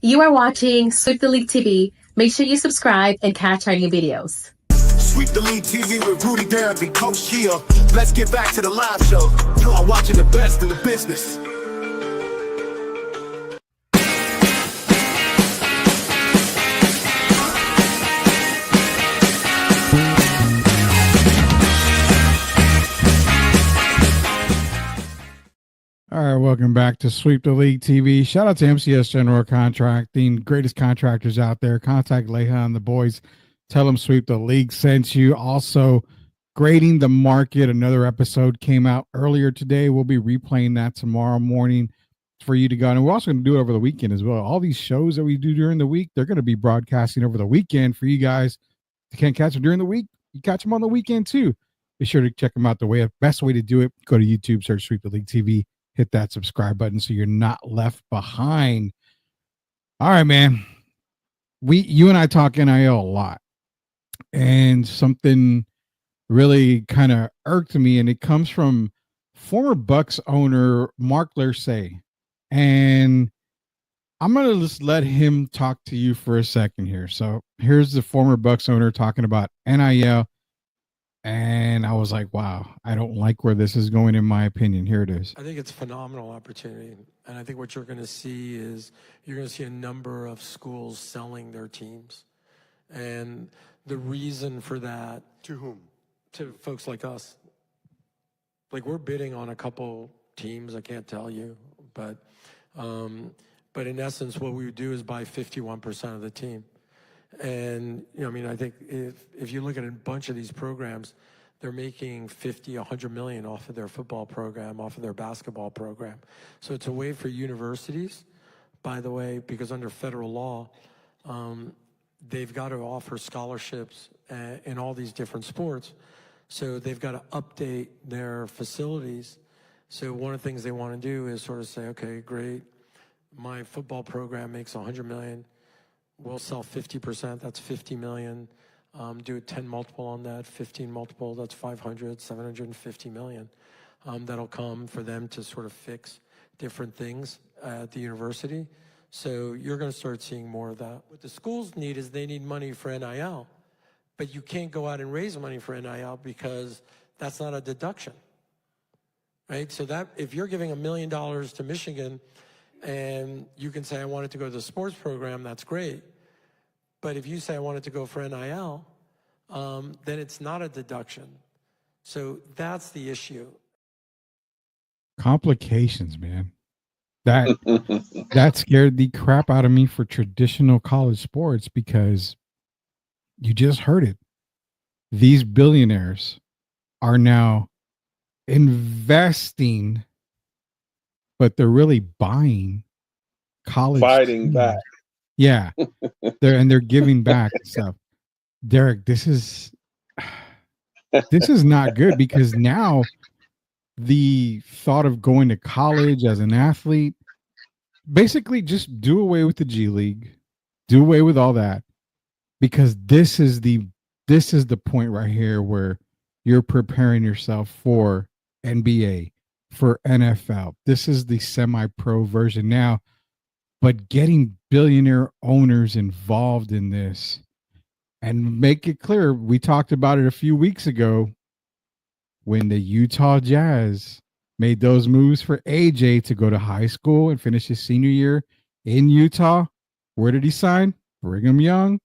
You are watching Sweep the League TV. Make sure you subscribe and catch our new videos. Sweep the League TV with Rudy, Derek, and Coach Gio. Let's get back to the live show. You are watching the best in the business. All right, welcome back to Sweep the League TV. Shout out to MCS General Contracting, greatest contractors out there. Contact Leha and the boys. Tell them Sweep the League sent you. Also, Grading the Market, another episode came out earlier today. We'll be replaying that tomorrow morning for you to go. And we're also going to do it over the weekend as well. All these shows that we do during the week, they're going to be broadcasting over the weekend for you guys. If you can't catch them during the week, you catch them on the weekend too. Be sure to check them out. The best way to do it, go to YouTube, search Sweep the League TV. Hit that subscribe button so you're not left behind. All right, man. You and I talk NIL a lot. And something really kind of irked me, and it comes from former Bucks owner Mark Lersay. And I'm going to just let him talk to you for a second here. So here's the former Bucks owner talking about NIL. And I was like, wow, I don't like where this is going, in my opinion. Here it is. I think it's a phenomenal opportunity. And I think what you're going to see is you're going to see a number of schools selling their teams. And the reason for that. To whom? To folks like us. Like, we're bidding on a couple teams, I can't tell you. But in essence, what we would do is buy 51% of the team. And, I think if you look at a bunch of these programs, they're making 50, 100 million off of their football program, off of their basketball program. So it's a way for universities, by the way, because under federal law, they've got to offer scholarships in all these different sports. So they've got to update their facilities. So one of the things they want to do is sort of say, okay, great, my football program makes $100 million. We'll sell 50%, that's $50 million. Do a 10 multiple on that, 15 multiple, that's 500, $750 million. That'll come for them to sort of fix different things at the university. So you're going to start seeing more of that. What the schools need is they need money for NIL, but you can't go out and raise money for NIL because that's not a deduction, right? So that if you're giving $1 million to Michigan and you can say, I wanted to go to the sports program, that's great. But if you say I wanted to go for NIL, then it's not a deduction. So that's the issue. Complications, man. That scared the crap out of me for traditional college sports because you just heard it. These billionaires are now investing, but they're really buying college fighting teams. back. Yeah. they're giving back and stuff. Derek, this is not good because now the thought of going to college as an athlete, basically just do away with the G League, do away with all that, because this is the point right here where you're preparing yourself for NBA, for NFL. This is the semi-pro version now, but getting billionaire owners involved in this and make it clear. We talked about it a few weeks ago when the Utah Jazz made those moves for AJ to go to high school and finish his senior year in Utah. Where did he sign? Brigham Young.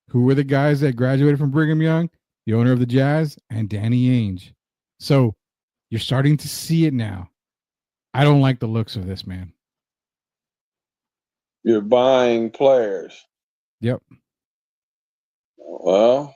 Who were the guys that graduated from Brigham Young? The owner of the Jazz and Danny Ainge. So you're starting to see it now. I don't like the looks of this, man. You're buying players. Yep. Well,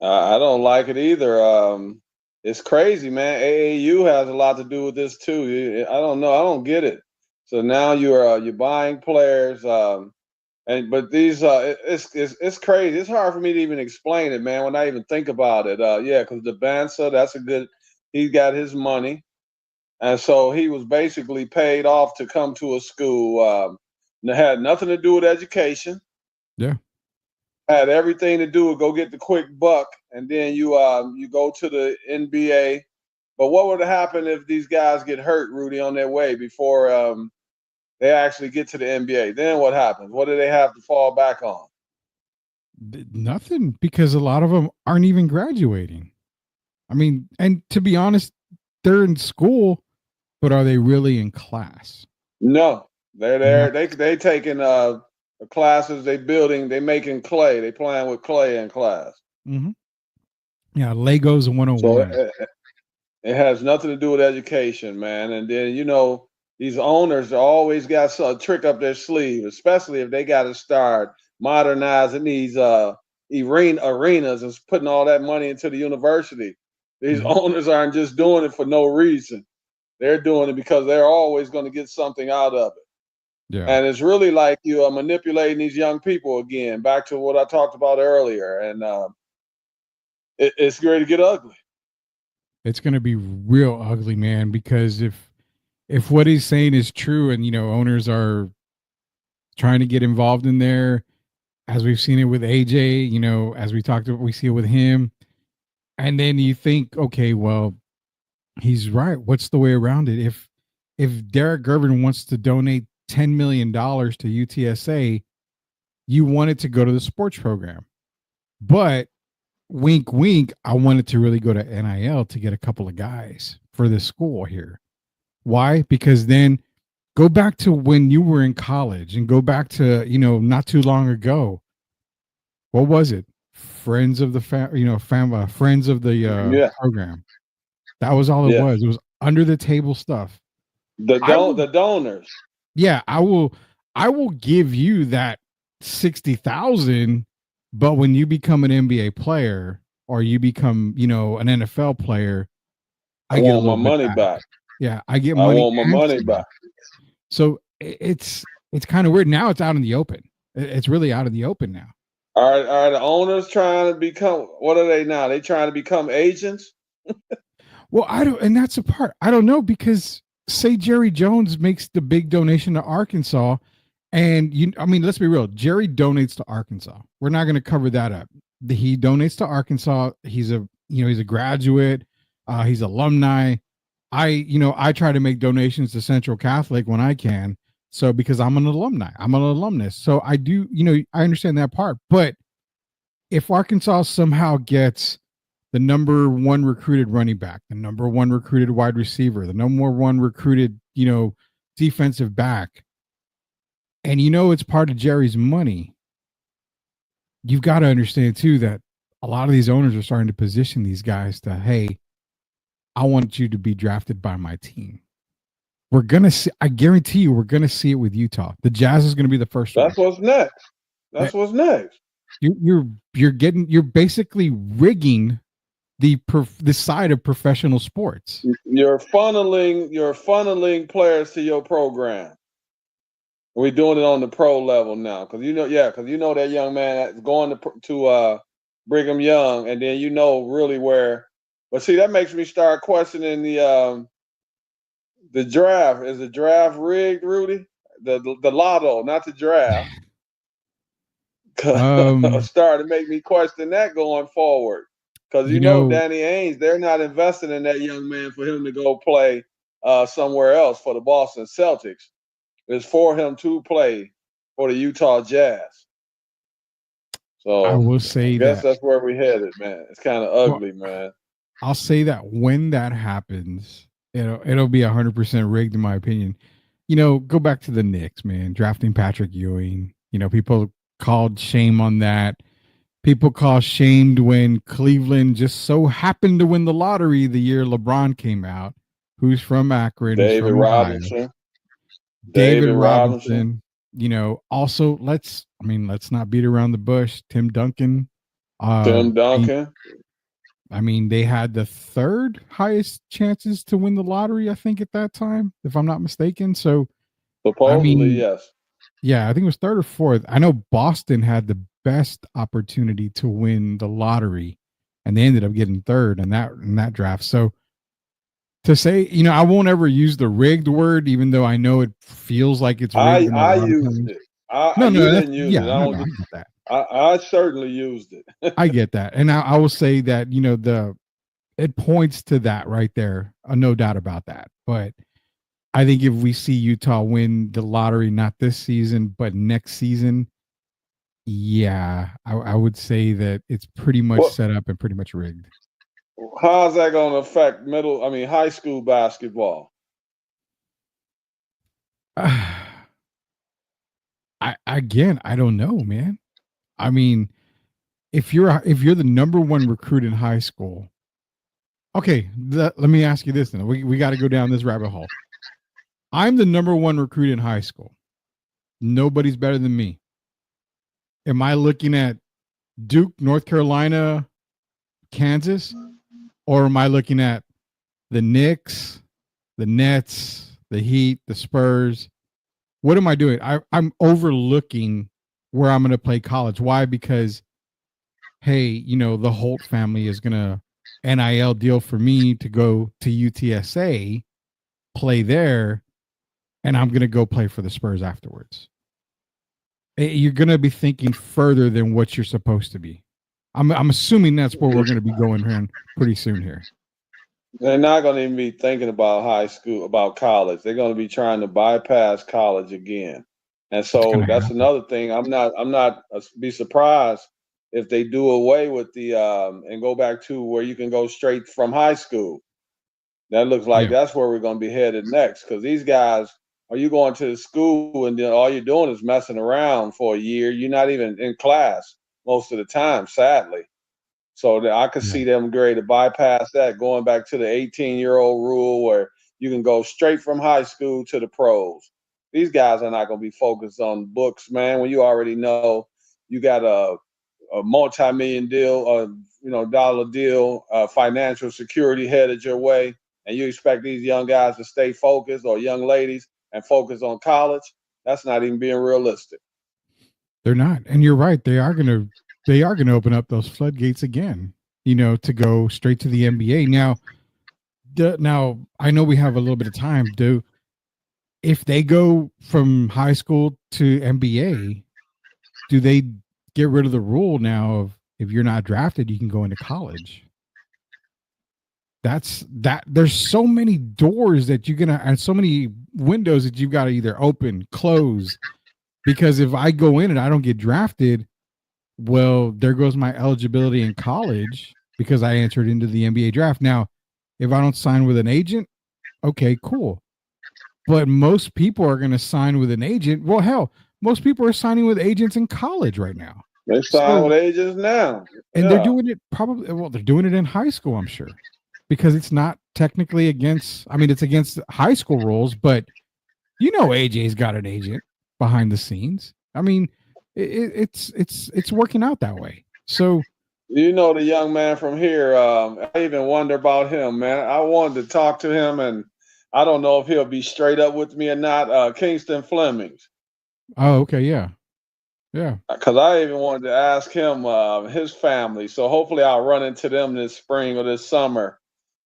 I don't like it either. It's crazy, man. AAU has a lot to do with this too. I don't know. I don't get it. So now you're buying players, but these it's crazy. It's hard for me to even explain it, man. When I even think about it, because the Bansa, that's a good. He got his money, and so he was basically paid off to come to a school. That had nothing to do with education. Yeah. Had everything to do with go get the quick buck, and then you go to the NBA. But what would happen if these guys get hurt, Rudy, on their way before they actually get to the NBA? Then what happens? What do they have to fall back on? Nothing, because a lot of them aren't even graduating. I mean, and to be honest, they're in school, but are they really in class? No, they're there. They taking classes. They making clay. They playing with clay in class. Mm-hmm. Yeah, Legos 101. So it has nothing to do with education, man. And then these owners always got a trick up their sleeve, especially if they got to start modernizing these arenas and putting all that money into the university. These owners aren't just doing it for no reason. They're doing it because they're always going to get something out of it. Yeah. And it's really like you are manipulating these young people again, back to what I talked about earlier. And it's going to get ugly. It's going to be real ugly, man, because if what he's saying is true and, owners are trying to get involved in there, as we've seen it with AJ, as we talked about, we see it with him. And then you think, okay, well, he's right. What's the way around it? If Derek Gervin wants to donate $10 million to UTSA, you want it to go to the sports program. But wink, wink, I want it to really go to NIL to get a couple of guys for this school here. Why? Because then go back to when you were in college and go back to, not too long ago. What was it? Friends of the friends of the program. That was all it was. It was under the table stuff. The donors. Yeah, I will give you that 60,000, but when you become an NBA player or you become, an NFL player, I get my money back. Yeah, I want my money back. back. So it's kind of weird. Now it's out in the open. It's really out in the open now. Are the owners trying to become? What are they now? They trying to become agents? Well, I don't, and that's the part I don't know, because say Jerry Jones makes the big donation to Arkansas, and let's be real. Jerry donates to Arkansas. We're not going to cover that up. He donates to Arkansas. He's a graduate. He's alumni. I try to make donations to Central Catholic when I can. So because I'm an alumni, I'm an alumnus. So I do, I understand that part. But if Arkansas somehow gets the number one recruited running back, the number one recruited wide receiver, the number one recruited, defensive back, and it's part of Jerry's money, you've got to understand too that a lot of these owners are starting to position these guys to, hey, I want you to be drafted by my team. We're gonna see. I guarantee you, we're gonna see it with Utah. The Jazz is gonna be the first. That's what's next. That's what's next. You're basically rigging the side of professional sports. You're funneling players to your program. We're doing it on the pro level now, because that young man that's going to Brigham Young, and then really where. But see, that makes me start questioning the draft. Is the draft rigged, Rudy? The lotto, not the draft. Starting to make me question that going forward. Because Danny Ainge, they're not investing in that young man for him to go play somewhere else for the Boston Celtics. It's for him to play for the Utah Jazz. So I will say I guess that's where we're headed, man. It's kind of ugly, man. I'll say that when that happens, it'll be 100% rigged, in my opinion. Go back to the Knicks, man, drafting Patrick Ewing. People called shame on that. People call shamed when Cleveland just so happened to win the lottery the year LeBron came out, who's from Akron. David Robinson. David Robinson. Also let's not beat around the bush. Tim Duncan. They had the third highest chances to win the lottery, I think, at that time, if I'm not mistaken. So supposedly, yes. Yeah, I think it was third or fourth. I know Boston had the best opportunity to win the lottery, and they ended up getting third in that draft. So to say, I won't ever use the rigged word, even though I know it feels like it's rigged. I used it. You didn't use it. I get that. I certainly used it. I get that. And I will say that, it points to that right there. No doubt about that. But I think if we see Utah win the lottery, not this season, but next season, yeah, I would say that it's pretty much set up and pretty much rigged. How's that going to affect high school basketball? I don't know, man. If you're the number one recruit in high school, okay, let me ask you this then. We got to go down this rabbit hole. I'm the number one recruit in high school. Nobody's better than me. Am I looking at Duke, North Carolina, Kansas, or am I looking at the Knicks, the Nets, the Heat, the Spurs? What am I doing? I'm overlooking where I'm going to play college. Why? Because, hey, the Holt family is going to NIL deal for me to go to UTSA, play there, and I'm going to go play for the Spurs afterwards. You're going to be thinking further than what you're supposed to be. I'm assuming that's where we're going to be going here pretty soon here. They're not going to even be thinking about high school, about college. They're going to be trying to bypass college again. And so that's another thing. I'm not be surprised if they do away with the and go back to where you can go straight from high school. That looks like that's where we're going to be headed next, because these guys, are you going to the school and then all you're doing is messing around for a year? You're not even in class most of the time, sadly. So I could see them ready to bypass that, going back to the 18-year-old rule where you can go straight from high school to the pros. These guys are not going to be focused on books, man, when you already know you got a multi-million deal, dollar deal, financial security headed your way, and you expect these young guys to stay focused, or young ladies, and focus on college. That's not even being realistic. They're not. And you're right. They are going to open up those floodgates again, to go straight to the NBA. Now, I know we have a little bit of time. If they go from high school to NBA, do they get rid of the rule now of if you're not drafted, you can go into college? There's so many doors that you're gonna, and so many windows that you've got to either open, close, because if I go in and I don't get drafted, well, there goes my eligibility in college because I entered into the NBA draft. Now, if I don't sign with an agent, okay, cool. But most people are going to sign with an agent. Well, hell, most people are signing with agents in college right now. They sign with agents now. And they're doing it they're doing it in high school, I'm sure. Because it's not technically it's against high school rules, but AJ's got an agent behind the scenes. I mean, it's working out that way. So the young man from here, I even wonder about him, man. I wanted to talk to him, and I don't know if he'll be straight up with me or not. Kingston Flemings. Oh, okay, yeah. Yeah. Because I even wanted to ask him his family. So hopefully I'll run into them this spring or this summer.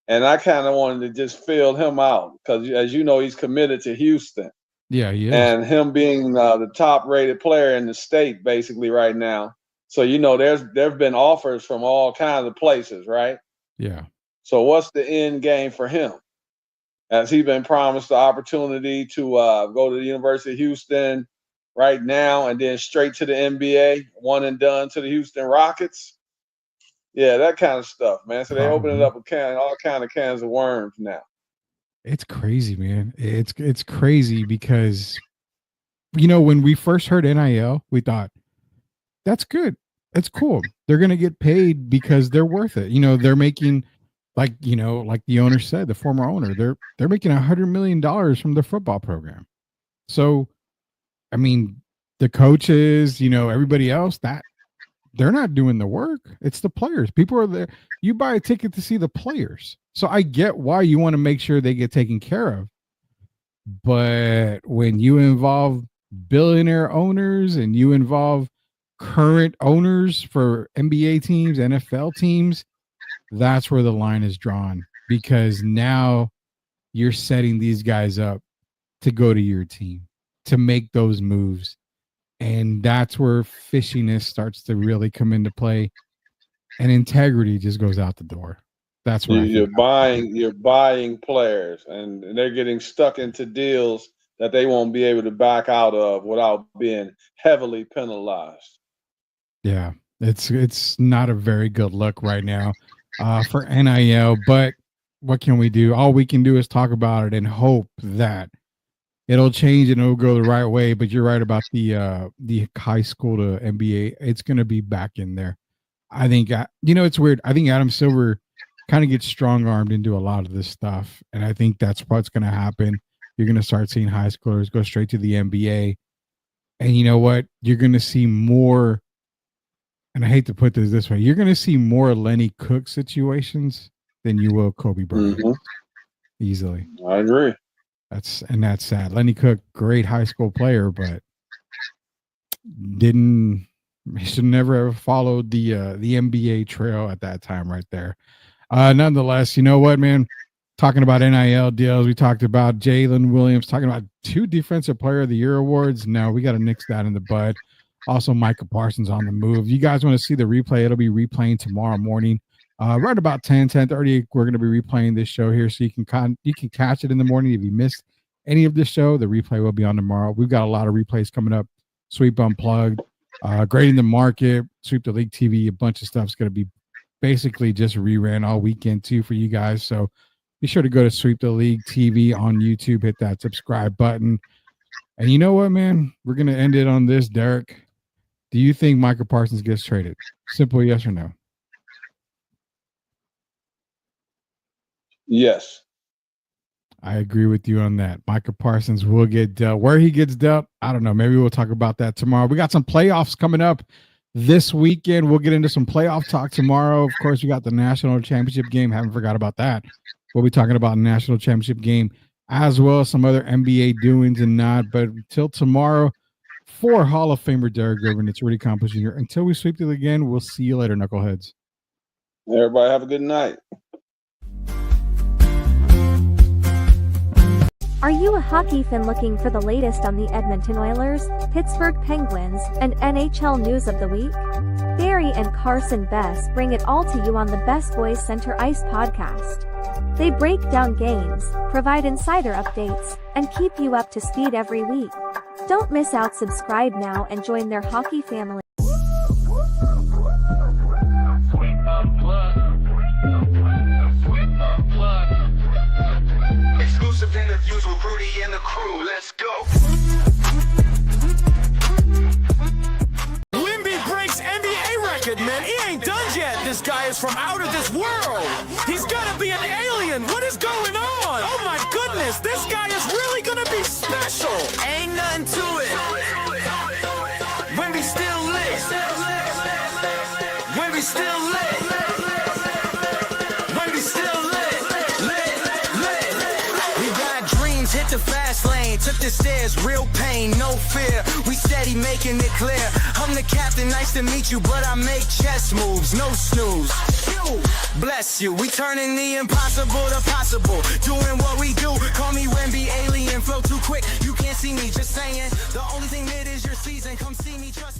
And I kind of wanted to just fill him out because, as you know, he's committed to Houston. Yeah, he is. And him being the top-rated player in the state, basically, right now. So, there've been offers from all kinds of places, right? Yeah. So what's the end game for him? Has he been promised the opportunity to go to the University of Houston right now and then straight to the NBA, one and done to the Houston Rockets? Yeah, that kind of stuff, man. So they opening up all kind of cans of worms now. It's crazy, man. It's crazy because, when we first heard NIL, we thought, that's good. It's cool. They're going to get paid because they're worth it. They're making, like the owner said, the former owner, they're making $100 million from the football program. So, I mean, the coaches, everybody else, that they're not doing the work. It's the players. People are there. You buy a ticket to see the players. So I get why you want to make sure they get taken care of. But when you involve billionaire owners and you involve current owners for NBA teams, NFL teams, that's where the line is drawn, because now you're setting these guys up to go to your team, to make those moves. And that's where fishiness starts to really come into play, and integrity just goes out the door. That's where you're buying players, and they're getting stuck into deals that they won't be able to back out of without being heavily penalized. Yeah, it's not a very good look right now for NIL. But what can we do? All we can do is talk about it and hope that it'll change and it'll go the right way. But you're right about the high school to NBA. It's going to be back in there. I think, it's weird. I think Adam Silver kind of gets strong-armed into a lot of this stuff. And I think that's what's going to happen. You're going to start seeing high schoolers go straight to the NBA. And you know what? You're going to see more, and I hate to put this way, you're going to see more Lenny Cook situations than you will Kobe Bryant. Mm-hmm. Easily. I agree. That's sad. Lenny Cook, great high school player, but he should never have followed the NBA trail at that time right there. Nonetheless, you know what, man? Talking about NIL deals, we talked about Jalen Williams, talking about 2 Defensive Player of the Year awards. No, we got to nix that in the bud. Also, Micah Parsons on the move. You guys want to see the replay? It'll be replaying tomorrow morning. Right about 10:30, we're going to be replaying this show here, so you can catch it in the morning. If you missed any of this show, the replay will be on tomorrow. We've got a lot of replays coming up. Sweep Unplugged, Grading the Market, Sweep the League TV, a bunch of stuff's going to be basically just reran all weekend too for you guys. So be sure to go to Sweep the League TV on YouTube, hit that subscribe button. And you know what, man? We're going to end it on this, Derek. Do you think Micah Parsons gets traded? Simple yes or no. Yes. I agree with you on that. Micah Parsons will get dealt. Where he gets dealt, I don't know. Maybe we'll talk about that tomorrow. We got some playoffs coming up this weekend. We'll get into some playoff talk tomorrow. Of course, we got the national championship game. Haven't forgot about that. We'll be talking about the national championship game as well as some other NBA doings and not. But until tomorrow, for Hall of Famer Derek Gervin. It's Rudy Campos Jr. Until we sweep the league again, we'll see you later, knuckleheads. Everybody have a good night. Are you a hockey fan looking for the latest on the Edmonton Oilers, Pittsburgh Penguins, and NHL news of the week? Barry and Carson Best bring it all to you on the Best Boys Center Ice podcast. They break down games, provide insider updates, and keep you up to speed every week. Don't miss out. Subscribe now and join their hockey family. Exclusive interviews with Rudy and the crew. Let's go. Wimby breaks NBA record, man. He ain't done yet. This guy is from out of this world. He's gotta be an alien. What is going on? Oh my goodness, this guy is really gonna be special. Ain't nothing to it. Wimby still lit. Wimby still lit. Wimby still lit. We got dreams, hit the fast lane. Took the stairs, real pain, no fear. We steady making it clear. I'm the captain, nice to meet you, but I make chess moves, no snooze. Bless you, we turning the impossible to possible. Doing what we do, call me Wemby, alien, flow too quick. You can't see me, just saying. The only thing that is your season, come see me, trust me.